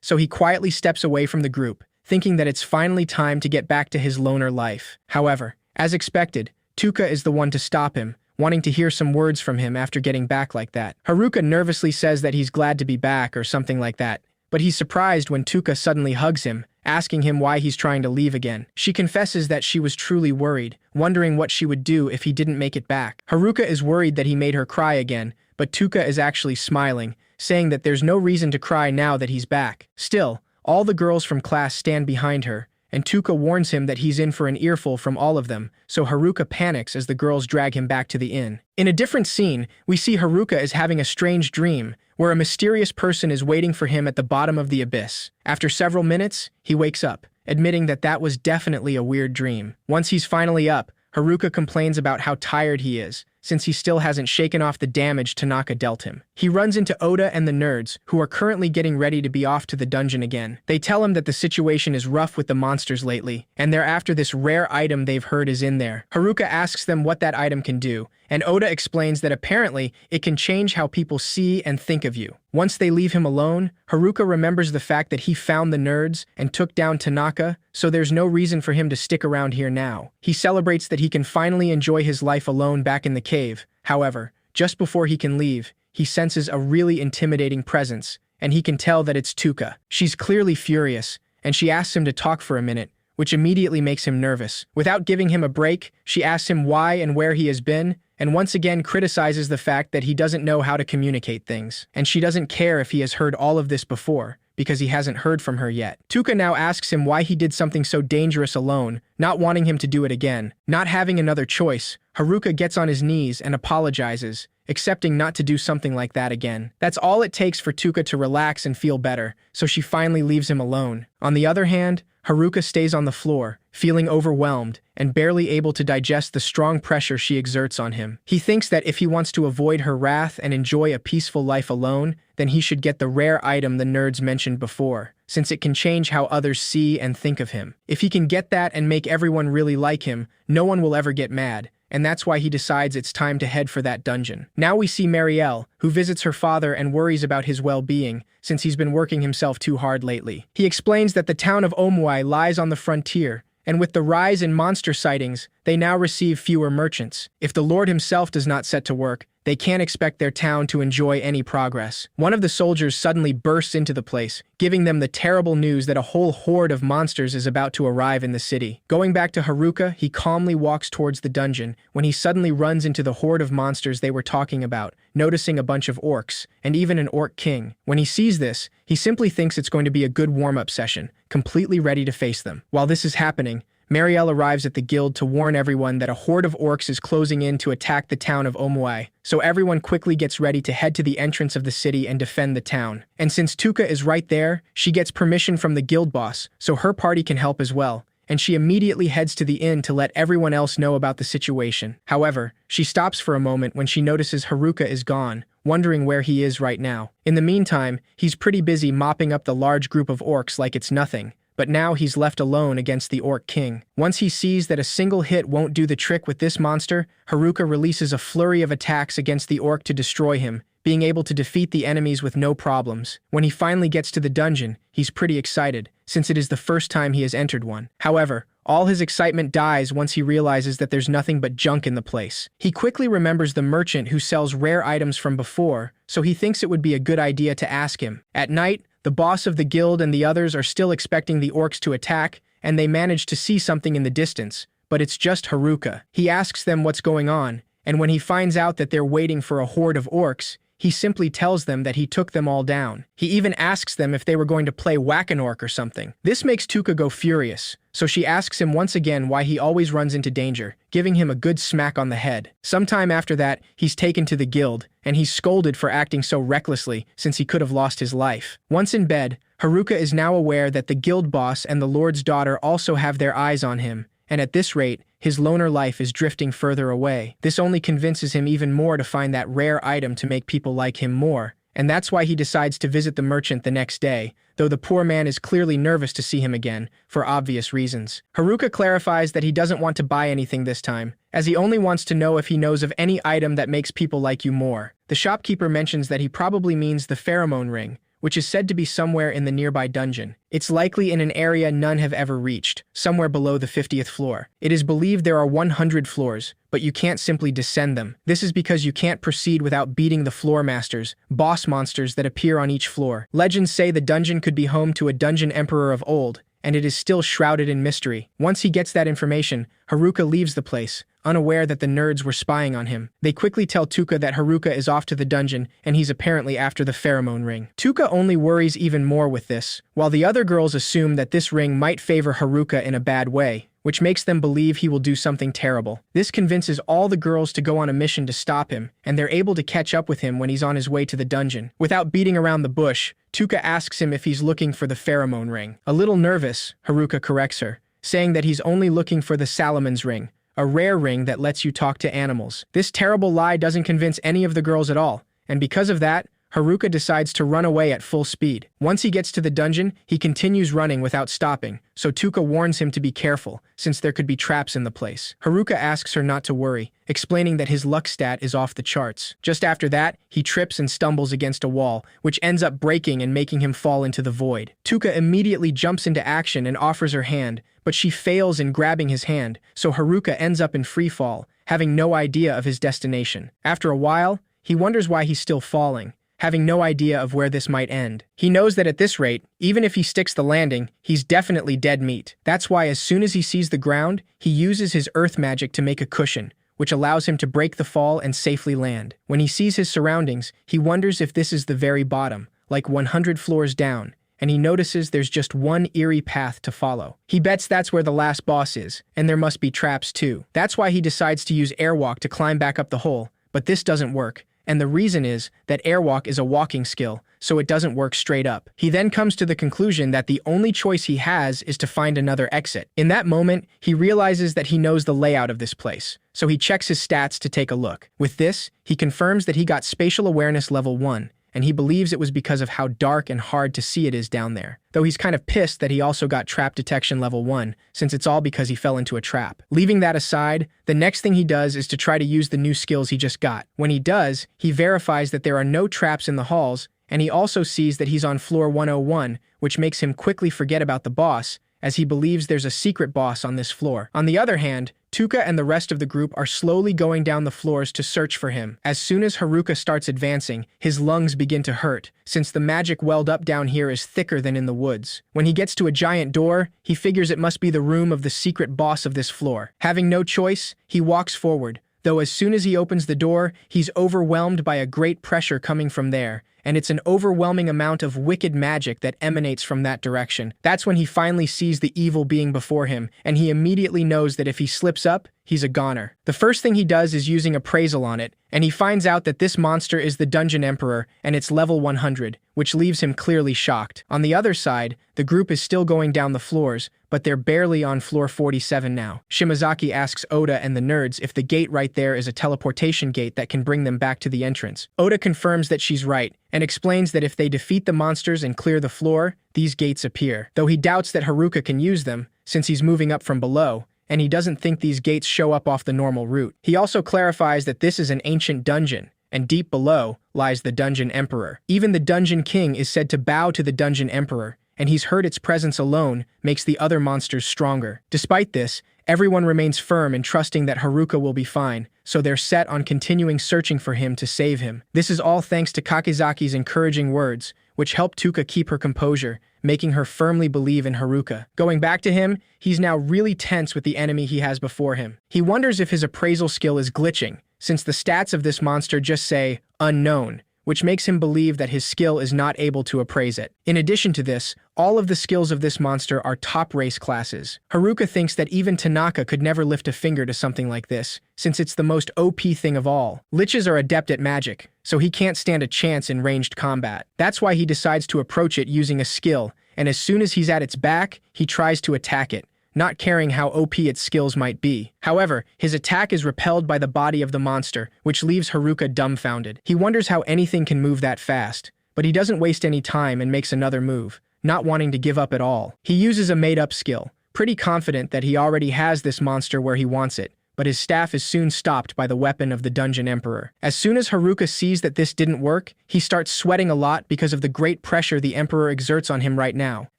[SPEAKER 1] so he quietly steps away from the group, thinking that it's finally time to get back to his loner life. However, as expected, Tuka is the one to stop him, wanting to hear some words from him after getting back like that. Haruka nervously says that he's glad to be back or something like that, but he's surprised when Tuka suddenly hugs him, asking him why he's trying to leave again. She confesses that she was truly worried, wondering what she would do if he didn't make it back. Haruka is worried that he made her cry again, but Tuka is actually smiling, saying that there's no reason to cry now that he's back. Still, all the girls from class stand behind her, and Tuka warns him that he's in for an earful from all of them, so Haruka panics as the girls drag him back to the inn. In a different scene, we see Haruka is having a strange dream, where a mysterious person is waiting for him at the bottom of the abyss. After several minutes, he wakes up, admitting that that was definitely a weird dream. Once he's finally up, Haruka complains about how tired he is, since he still hasn't shaken off the damage Tanaka dealt him. He runs into Oda and the nerds, who are currently getting ready to be off to the dungeon again. They tell him that the situation is rough with the monsters lately, and they're after this rare item they've heard is in there. Haruka asks them what that item can do, and Oda explains that apparently it can change how people see and think of you. Once they leave him alone, Haruka remembers the fact that he found the nerds and took down Tanaka, so there's no reason for him to stick around here now. He celebrates that he can finally enjoy his life alone back in the cave. However, just before he can leave, he senses a really intimidating presence, and he can tell that it's Tuka. She's clearly furious, and she asks him to talk for a minute, which immediately makes him nervous. Without giving him a break, she asks him why and where he has been, and once again criticizes the fact that he doesn't know how to communicate things. And she doesn't care if he has heard all of this before, because he hasn't heard from her yet. Tuka now asks him why he did something so dangerous alone, not wanting him to do it again. Not having another choice, Haruka gets on his knees and apologizes, accepting not to do something like that again. That's all it takes for Tuka to relax and feel better, so she finally leaves him alone. On the other hand, Haruka stays on the floor, feeling overwhelmed and barely able to digest the strong pressure she exerts on him. He thinks that if he wants to avoid her wrath and enjoy a peaceful life alone, then he should get the rare item the nerds mentioned before, since it can change how others see and think of him. If he can get that and make everyone really like him, no one will ever get mad, and that's why he decides it's time to head for that dungeon. Now we see Marielle, who visits her father and worries about his well-being, since he's been working himself too hard lately. He explains that the town of Omuai lies on the frontier, and with the rise in monster sightings, they now receive fewer merchants. If the Lord himself does not set to work, they can't expect their town to enjoy any progress. One of the soldiers suddenly bursts into the place, giving them the terrible news that a whole horde of monsters is about to arrive in the city. Going back to Haruka, he calmly walks towards the dungeon when he suddenly runs into the horde of monsters they were talking about, noticing a bunch of orcs, and even an orc king. When he sees this, he simply thinks it's going to be a good warm-up session, completely ready to face them. While this is happening, Marielle arrives at the guild to warn everyone that a horde of orcs is closing in to attack the town of Omuai, so everyone quickly gets ready to head to the entrance of the city and defend the town. And since Tuka is right there, she gets permission from the guild boss, so her party can help as well, and she immediately heads to the inn to let everyone else know about the situation. However, she stops for a moment when she notices Haruka is gone, wondering where he is right now. In the meantime, he's pretty busy mopping up the large group of orcs like it's nothing, but now he's left alone against the Orc King. Once he sees that a single hit won't do the trick with this monster, Haruka releases a flurry of attacks against the orc to destroy him, being able to defeat the enemies with no problems. When he finally gets to the dungeon, he's pretty excited, since it is the first time he has entered one. However, all his excitement dies once he realizes that there's nothing but junk in the place. He quickly remembers the merchant who sells rare items from before, so he thinks it would be a good idea to ask him. At night, the boss of the guild and the others are still expecting the orcs to attack, and they manage to see something in the distance, but it's just Haruka. He asks them what's going on, and when he finds out that they're waiting for a horde of orcs, he simply tells them that he took them all down. He even asks them if they were going to play Whack-an-Orc or something. This makes Tuka go furious, so she asks him once again why he always runs into danger, giving him a good smack on the head. Sometime after that, he's taken to the guild, and he's scolded for acting so recklessly since he could have lost his life. Once in bed, Haruka is now aware that the guild boss and the lord's daughter also have their eyes on him, and at this rate, his loner life is drifting further away. This only convinces him even more to find that rare item to make people like him more, and that's why he decides to visit the merchant the next day, though the poor man is clearly nervous to see him again, for obvious reasons. Haruka clarifies that he doesn't want to buy anything this time, as he only wants to know if he knows of any item that makes people like you more. The shopkeeper mentions that he probably means the pheromone ring, which is said to be somewhere in the nearby dungeon. It's likely in an area none have ever reached, somewhere below the 50th floor. It is believed there are 100 floors, but you can't simply descend them. This is because you can't proceed without beating the floor masters, boss monsters that appear on each floor. Legends say the dungeon could be home to a dungeon emperor of old, and it is still shrouded in mystery. Once he gets that information, Haruka leaves the place, unaware that the nerds were spying on him. They quickly tell Tuka that Haruka is off to the dungeon, and he's apparently after the pheromone ring. Tuka only worries even more with this, while the other girls assume that this ring might favor Haruka in a bad way, which makes them believe he will do something terrible. This convinces all the girls to go on a mission to stop him, and they're able to catch up with him when he's on his way to the dungeon. Without beating around the bush, Tuka asks him if he's looking for the pheromone ring. A little nervous, Haruka corrects her, saying that he's only looking for the Salamon's ring, a rare ring that lets you talk to animals. This terrible lie doesn't convince any of the girls at all, and because of that, Haruka decides to run away at full speed. Once he gets to the dungeon, he continues running without stopping, so Tuka warns him to be careful, since there could be traps in the place. Haruka asks her not to worry, explaining that his luck stat is off the charts. Just after that, he trips and stumbles against a wall, which ends up breaking and making him fall into the void. Tuka immediately jumps into action and offers her hand, but she fails in grabbing his hand, so Haruka ends up in free fall, having no idea of his destination. After a while, he wonders why he's still falling, having no idea of where this might end. He knows that at this rate, even if he sticks the landing, he's definitely dead meat. That's why as soon as he sees the ground, he uses his earth magic to make a cushion, which allows him to break the fall and safely land. When he sees his surroundings, he wonders if this is the very bottom, like 100 floors down, and he notices there's just one eerie path to follow. He bets that's where the last boss is, and there must be traps too. That's why he decides to use airwalk to climb back up the hole, but this doesn't work. And the reason is that airwalk is a walking skill, so it doesn't work straight up. He then comes to the conclusion that the only choice he has is to find another exit. In that moment, he realizes that he knows the layout of this place, so he checks his stats to take a look. With this, he confirms that he got spatial awareness level 1, and he believes it was because of how dark and hard to see it is down there. Though he's kind of pissed that he also got trap detection level 1, since it's all because he fell into a trap. Leaving that aside, the next thing he does is to try to use the new skills he just got. When he does, he verifies that there are no traps in the halls, and he also sees that he's on floor 101, which makes him quickly forget about the boss, as he believes there's a secret boss on this floor. On the other hand, Tuka and the rest of the group are slowly going down the floors to search for him. As soon as Haruka starts advancing, his lungs begin to hurt, since the magic welled up down here is thicker than in the woods. When he gets to a giant door, he figures it must be the room of the secret boss of this floor. Having no choice, he walks forward, though as soon as he opens the door, he's overwhelmed by a great pressure coming from there, and it's an overwhelming amount of wicked magic that emanates from that direction. That's when he finally sees the evil being before him, and he immediately knows that if he slips up, he's a goner. The first thing he does is using appraisal on it, and he finds out that this monster is the Dungeon Emperor, and it's level 100, which leaves him clearly shocked. On the other side, the group is still going down the floors, but they're barely on floor 47 now. Shimazaki asks Oda and the nerds if the gate right there is a teleportation gate that can bring them back to the entrance. Oda confirms that she's right, and explains that if they defeat the monsters and clear the floor, these gates appear. Though he doubts that Haruka can use them, since he's moving up from below, and he doesn't think these gates show up off the normal route. He also clarifies that this is an ancient dungeon, and deep below lies the Dungeon Emperor. Even the Dungeon King is said to bow to the Dungeon Emperor, and he's heard its presence alone makes the other monsters stronger. Despite this, everyone remains firm in trusting that Haruka will be fine, so they're set on continuing searching for him to save him. This is all thanks to Kakizaki's encouraging words, which help Tuka keep her composure, making her firmly believe in Haruka. Going back to him, he's now really tense with the enemy he has before him. He wonders if his appraisal skill is glitching, since the stats of this monster just say unknown, which makes him believe that his skill is not able to appraise it. In addition to this, all of the skills of this monster are top race classes. Haruka thinks that even Tanaka could never lift a finger to something like this, since it's the most OP thing of all. Liches are adept at magic, so he can't stand a chance in ranged combat. That's why he decides to approach it using a skill, and as soon as he's at its back, he tries to attack it, not caring how OP its skills might be. However, his attack is repelled by the body of the monster, which leaves Haruka dumbfounded. He wonders how anything can move that fast, but he doesn't waste any time and makes another move, not wanting to give up at all. He uses a made-up skill, pretty confident that he already has this monster where he wants it, but his staff is soon stopped by the weapon of the Dungeon Emperor. As soon as Haruka sees that this didn't work, he starts sweating a lot because of the great pressure the Emperor exerts on him right now.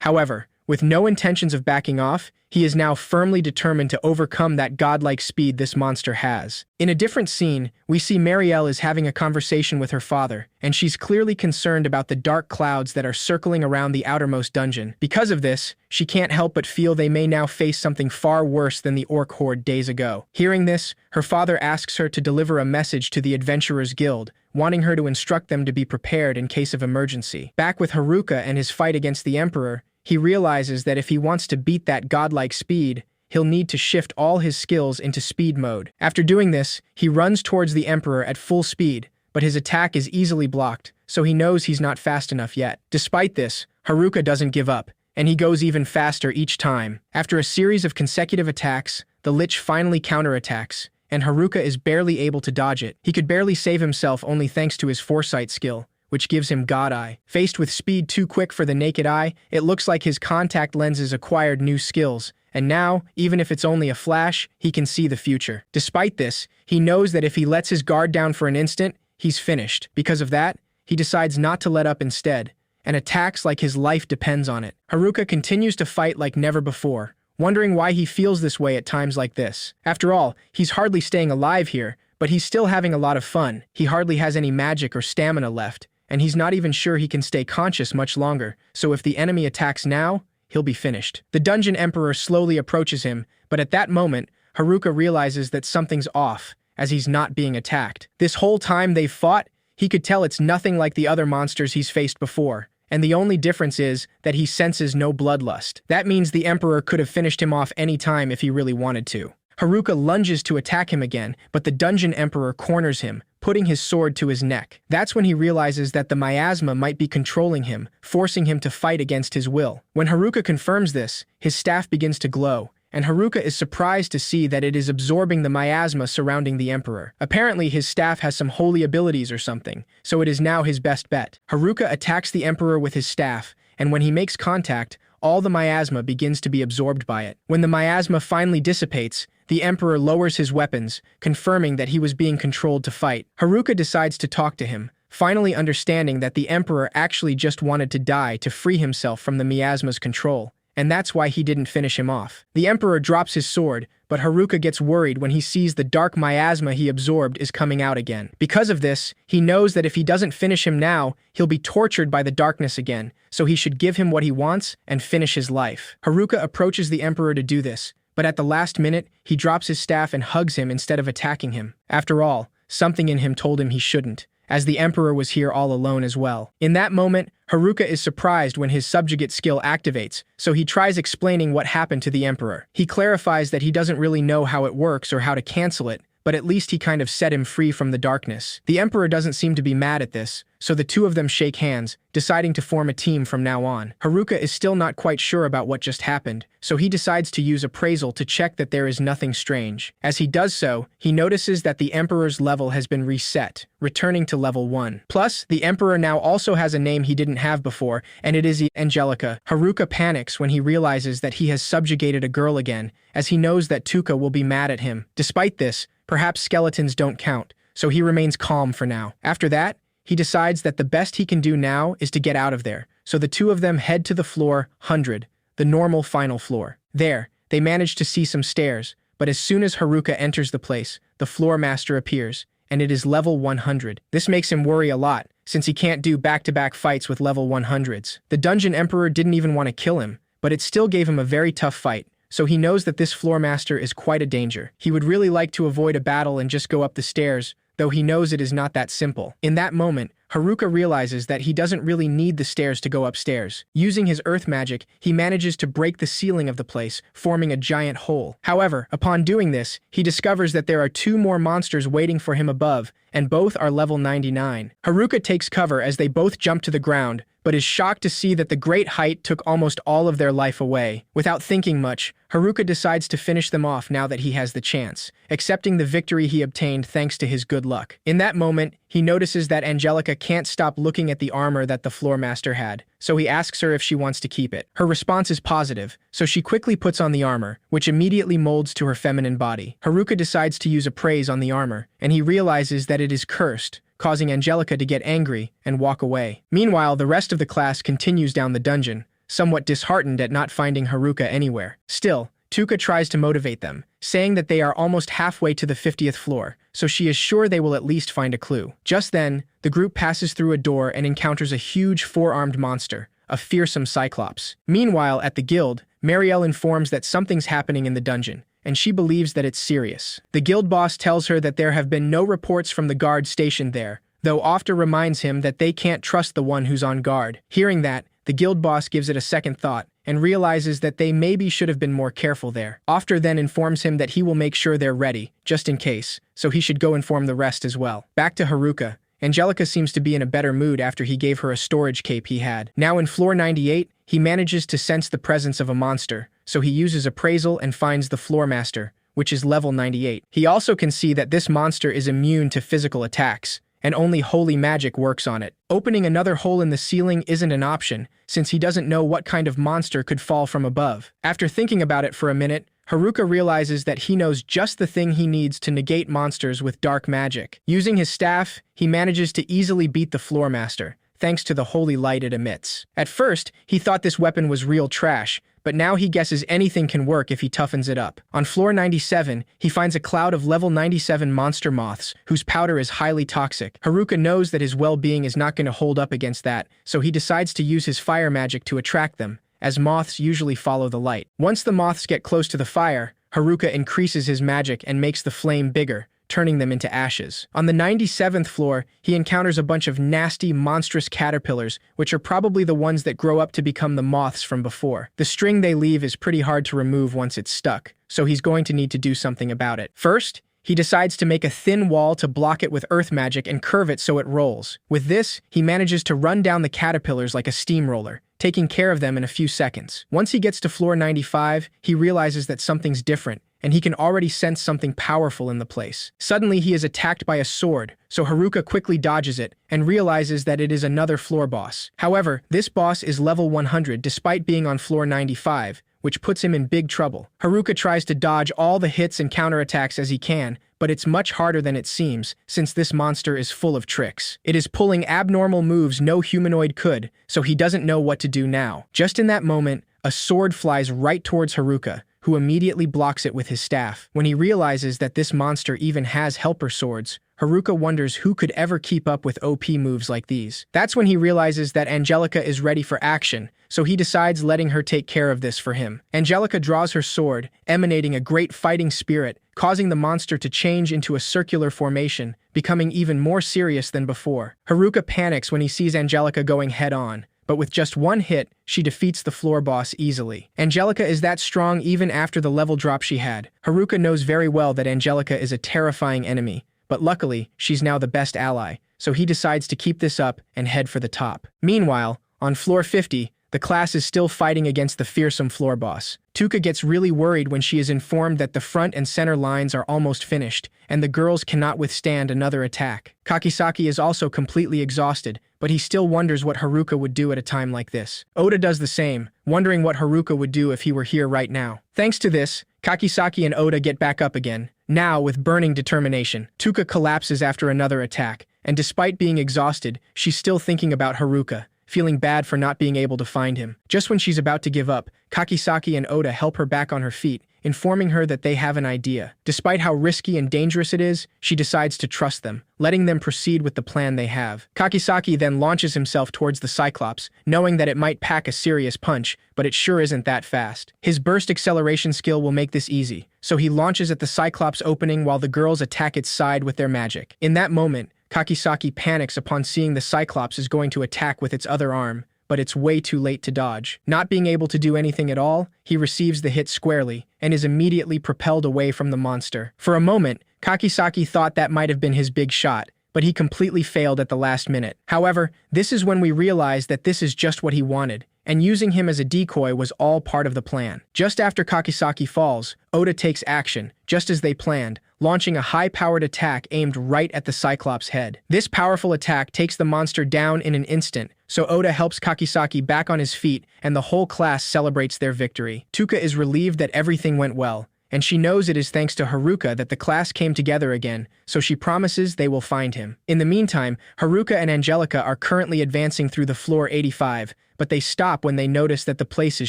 [SPEAKER 1] However, with no intentions of backing off, he is now firmly determined to overcome that godlike speed this monster has. In a different scene, we see Marielle is having a conversation with her father, and she's clearly concerned about the dark clouds that are circling around the outermost dungeon. Because of this, she can't help but feel they may now face something far worse than the orc horde days ago. Hearing this, her father asks her to deliver a message to the Adventurers Guild, wanting her to instruct them to be prepared in case of emergency. Back with Haruka and his fight against the Emperor, he realizes that if he wants to beat that godlike speed, he'll need to shift all his skills into speed mode. After doing this, he runs towards the Emperor at full speed, but his attack is easily blocked, so he knows he's not fast enough yet. Despite this, Haruka doesn't give up, and he goes even faster each time. After a series of consecutive attacks, the Lich finally counterattacks, and Haruka is barely able to dodge it. He could barely save himself only thanks to his foresight skill, which gives him God Eye. Faced with speed too quick for the naked eye, it looks like his contact lenses acquired new skills, and now, even if it's only a flash, he can see the future. Despite this, he knows that if he lets his guard down for an instant, he's finished. Because of that, he decides not to let up instead, and attacks like his life depends on it. Haruka continues to fight like never before, wondering why he feels this way at times like this. After all, he's hardly staying alive here, but he's still having a lot of fun. He hardly has any magic or stamina left, and he's not even sure he can stay conscious much longer, so if the enemy attacks now, he'll be finished. The Dungeon Emperor slowly approaches him, but at that moment, Haruka realizes that something's off, as he's not being attacked. This whole time they've fought, he could tell it's nothing like the other monsters he's faced before, and the only difference is that he senses no bloodlust. That means the Emperor could have finished him off any time if he really wanted to. Haruka lunges to attack him again, but the Dungeon Emperor corners him, putting his sword to his neck. That's when he realizes that the miasma might be controlling him, forcing him to fight against his will. When Haruka confirms this, his staff begins to glow, and Haruka is surprised to see that it is absorbing the miasma surrounding the Emperor. Apparently, his staff has some holy abilities or something, so it is now his best bet. Haruka attacks the Emperor with his staff, and when he makes contact, all the miasma begins to be absorbed by it. When the miasma finally dissipates, the Emperor lowers his weapons, confirming that he was being controlled to fight. Haruka decides to talk to him, finally understanding that the Emperor actually just wanted to die to free himself from the miasma's control, and that's why he didn't finish him off. The Emperor drops his sword, but Haruka gets worried when he sees the dark miasma he absorbed is coming out again. Because of this, he knows that if he doesn't finish him now, he'll be tortured by the darkness again, so he should give him what he wants and finish his life. Haruka approaches the Emperor to do this, but at the last minute, he drops his staff and hugs him instead of attacking him. After all, something in him told him he shouldn't, as the Emperor was here all alone as well. In that moment, Haruka is surprised when his subjugate skill activates, so he tries explaining what happened to the Emperor. He clarifies that he doesn't really know how it works or how to cancel it, but at least he kind of set him free from the darkness. The Emperor doesn't seem to be mad at this, so the two of them shake hands, deciding to form a team from now on. Haruka is still not quite sure about what just happened, so he decides to use appraisal to check that there is nothing strange. As he does so, he notices that the Emperor's level has been reset, returning to level 1. Plus, the Emperor now also has a name he didn't have before, and it is Angelica. Haruka panics when he realizes that he has subjugated a girl again, as he knows that Tuka will be mad at him. Despite this, perhaps skeletons don't count, so he remains calm for now. After that, he decides that the best he can do now is to get out of there, so the two of them head to the floor 100, the normal final floor. There, they manage to see some stairs, but as soon as Haruka enters the place, the floor master appears, and it is level 100. This makes him worry a lot, since he can't do back-to-back fights with level 100s. The Dungeon Emperor didn't even want to kill him, but it still gave him a very tough fight, so he knows that this floor master is quite a danger. He would really like to avoid a battle and just go up the stairs, though he knows it is not that simple. In that moment, Haruka realizes that he doesn't really need the stairs to go upstairs. Using his earth magic, he manages to break the ceiling of the place, forming a giant hole. However, upon doing this, he discovers that there are two more monsters waiting for him above, and both are level 99. Haruka takes cover as they both jump to the ground, but is shocked to see that the great height took almost all of their life away. Without thinking much, Haruka decides to finish them off now that he has the chance, accepting the victory he obtained thanks to his good luck. In that moment, he notices that Angelica can't stop looking at the armor that the floor master had, so he asks her if she wants to keep it. Her response is positive, so she quickly puts on the armor, which immediately molds to her feminine body. Haruka decides to use appraise on the armor, and he realizes that it is cursed, causing Angelica to get angry and walk away. Meanwhile, the rest of the class continues down the dungeon, somewhat disheartened at not finding Haruka anywhere. Still, Tuka tries to motivate them, saying that they are almost halfway to the 50th floor, so she is sure they will at least find a clue. Just then, the group passes through a door and encounters a huge four-armed monster, a fearsome cyclops. Meanwhile, at the guild, Marielle informs that something's happening in the dungeon, and she believes that it's serious. The guild boss tells her that there have been no reports from the guard stationed there, though Ofta reminds him that they can't trust the one who's on guard. Hearing that, the guild boss gives it a second thought and realizes that they maybe should have been more careful there. Ofta then informs him that he will make sure they're ready, just in case, so he should go inform the rest as well. Back to Haruka. Angelica seems to be in a better mood after he gave her a storage cape he had. Now in floor 98, he manages to sense the presence of a monster, so he uses appraisal and finds the floor master, which is level 98. He also can see that this monster is immune to physical attacks, and only holy magic works on it. Opening another hole in the ceiling isn't an option, since he doesn't know what kind of monster could fall from above. After thinking about it for a minute, Haruka realizes that he knows just the thing he needs to negate monsters with dark magic. Using his staff, he manages to easily beat the floor master, thanks to the holy light it emits. At first, he thought this weapon was real trash, but now he guesses anything can work if he toughens it up. On floor 97, he finds a cloud of level 97 monster moths, whose powder is highly toxic. Haruka knows that his well-being is not going to hold up against that, so he decides to use his fire magic to attract them, as moths usually follow the light. Once the moths get close to the fire, Haruka increases his magic and makes the flame bigger, turning them into ashes. On the 97th floor, he encounters a bunch of nasty, monstrous caterpillars, which are probably the ones that grow up to become the moths from before. The string they leave is pretty hard to remove once it's stuck, so he's going to need to do something about it. First, he decides to make a thin wall to block it with earth magic and curve it so it rolls. With this, he manages to run down the caterpillars like a steamroller, taking care of them in a few seconds. Once he gets to floor 95, he realizes that something's different, and he can already sense something powerful in the place. Suddenly, he is attacked by a sword, so Haruka quickly dodges it and realizes that it is another floor boss. However, this boss is level 100 despite being on floor 95, which puts him in big trouble. Haruka tries to dodge all the hits and counterattacks as he can, but it's much harder than it seems, since this monster is full of tricks. It is pulling abnormal moves no humanoid could, so he doesn't know what to do now. Just in that moment, a sword flies right towards Haruka, who immediately blocks it with his staff. When he realizes that this monster even has helper swords, Haruka wonders who could ever keep up with OP moves like these. That's when he realizes that Angelica is ready for action, so he decides letting her take care of this for him. Angelica draws her sword, emanating a great fighting spirit, causing the monster to change into a circular formation, becoming even more serious than before. Haruka panics when he sees Angelica going head-on, but with just one hit, she defeats the floor boss easily. Angelica is that strong even after the level drop she had. Haruka knows very well that Angelica is a terrifying enemy, but luckily, she's now the best ally, so he decides to keep this up and head for the top. Meanwhile, on floor 50, the class is still fighting against the fearsome floor boss. Tuka gets really worried when she is informed that the front and center lines are almost finished, and the girls cannot withstand another attack. Kakisaki is also completely exhausted, but he still wonders what Haruka would do at a time like this. Oda does the same, wondering what Haruka would do if he were here right now. Thanks to this, Kakisaki and Oda get back up again, now with burning determination. Tuka collapses after another attack, and despite being exhausted, she's still thinking about Haruka, feeling bad for not being able to find him. Just when she's about to give up, Kakisaki and Oda help her back on her feet, informing her that they have an idea. Despite how risky and dangerous it is, she decides to trust them, letting them proceed with the plan they have. Kakisaki then launches himself towards the Cyclops, knowing that it might pack a serious punch, but it sure isn't that fast. His burst acceleration skill will make this easy, so he launches at the Cyclops opening while the girls attack its side with their magic. In that moment, Kakisaki panics upon seeing the Cyclops is going to attack with its other arm, but it's way too late to dodge. Not being able to do anything at all, he receives the hit squarely and is immediately propelled away from the monster. For a moment, Kakisaki thought that might have been his big shot, but he completely failed at the last minute. However, this is when we realize that this is just what he wanted, and using him as a decoy was all part of the plan. Just after Kakisaki falls, Oda takes action, just as they planned, launching a high-powered attack aimed right at the Cyclops' head. This powerful attack takes the monster down in an instant, so Oda helps Kakisaki back on his feet and the whole class celebrates their victory. Tuka is relieved that everything went well, and she knows it is thanks to Haruka that the class came together again, so she promises they will find him. In the meantime, Haruka and Angelica are currently advancing through the floor 85, but they stop when they notice that the place is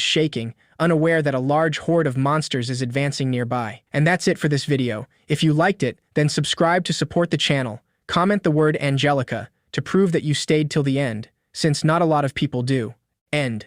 [SPEAKER 1] shaking, unaware that a large horde of monsters is advancing nearby. And that's it for this video. If you liked it, then subscribe to support the channel, comment the word Angelica to prove that you stayed till the end, since not a lot of people do. End.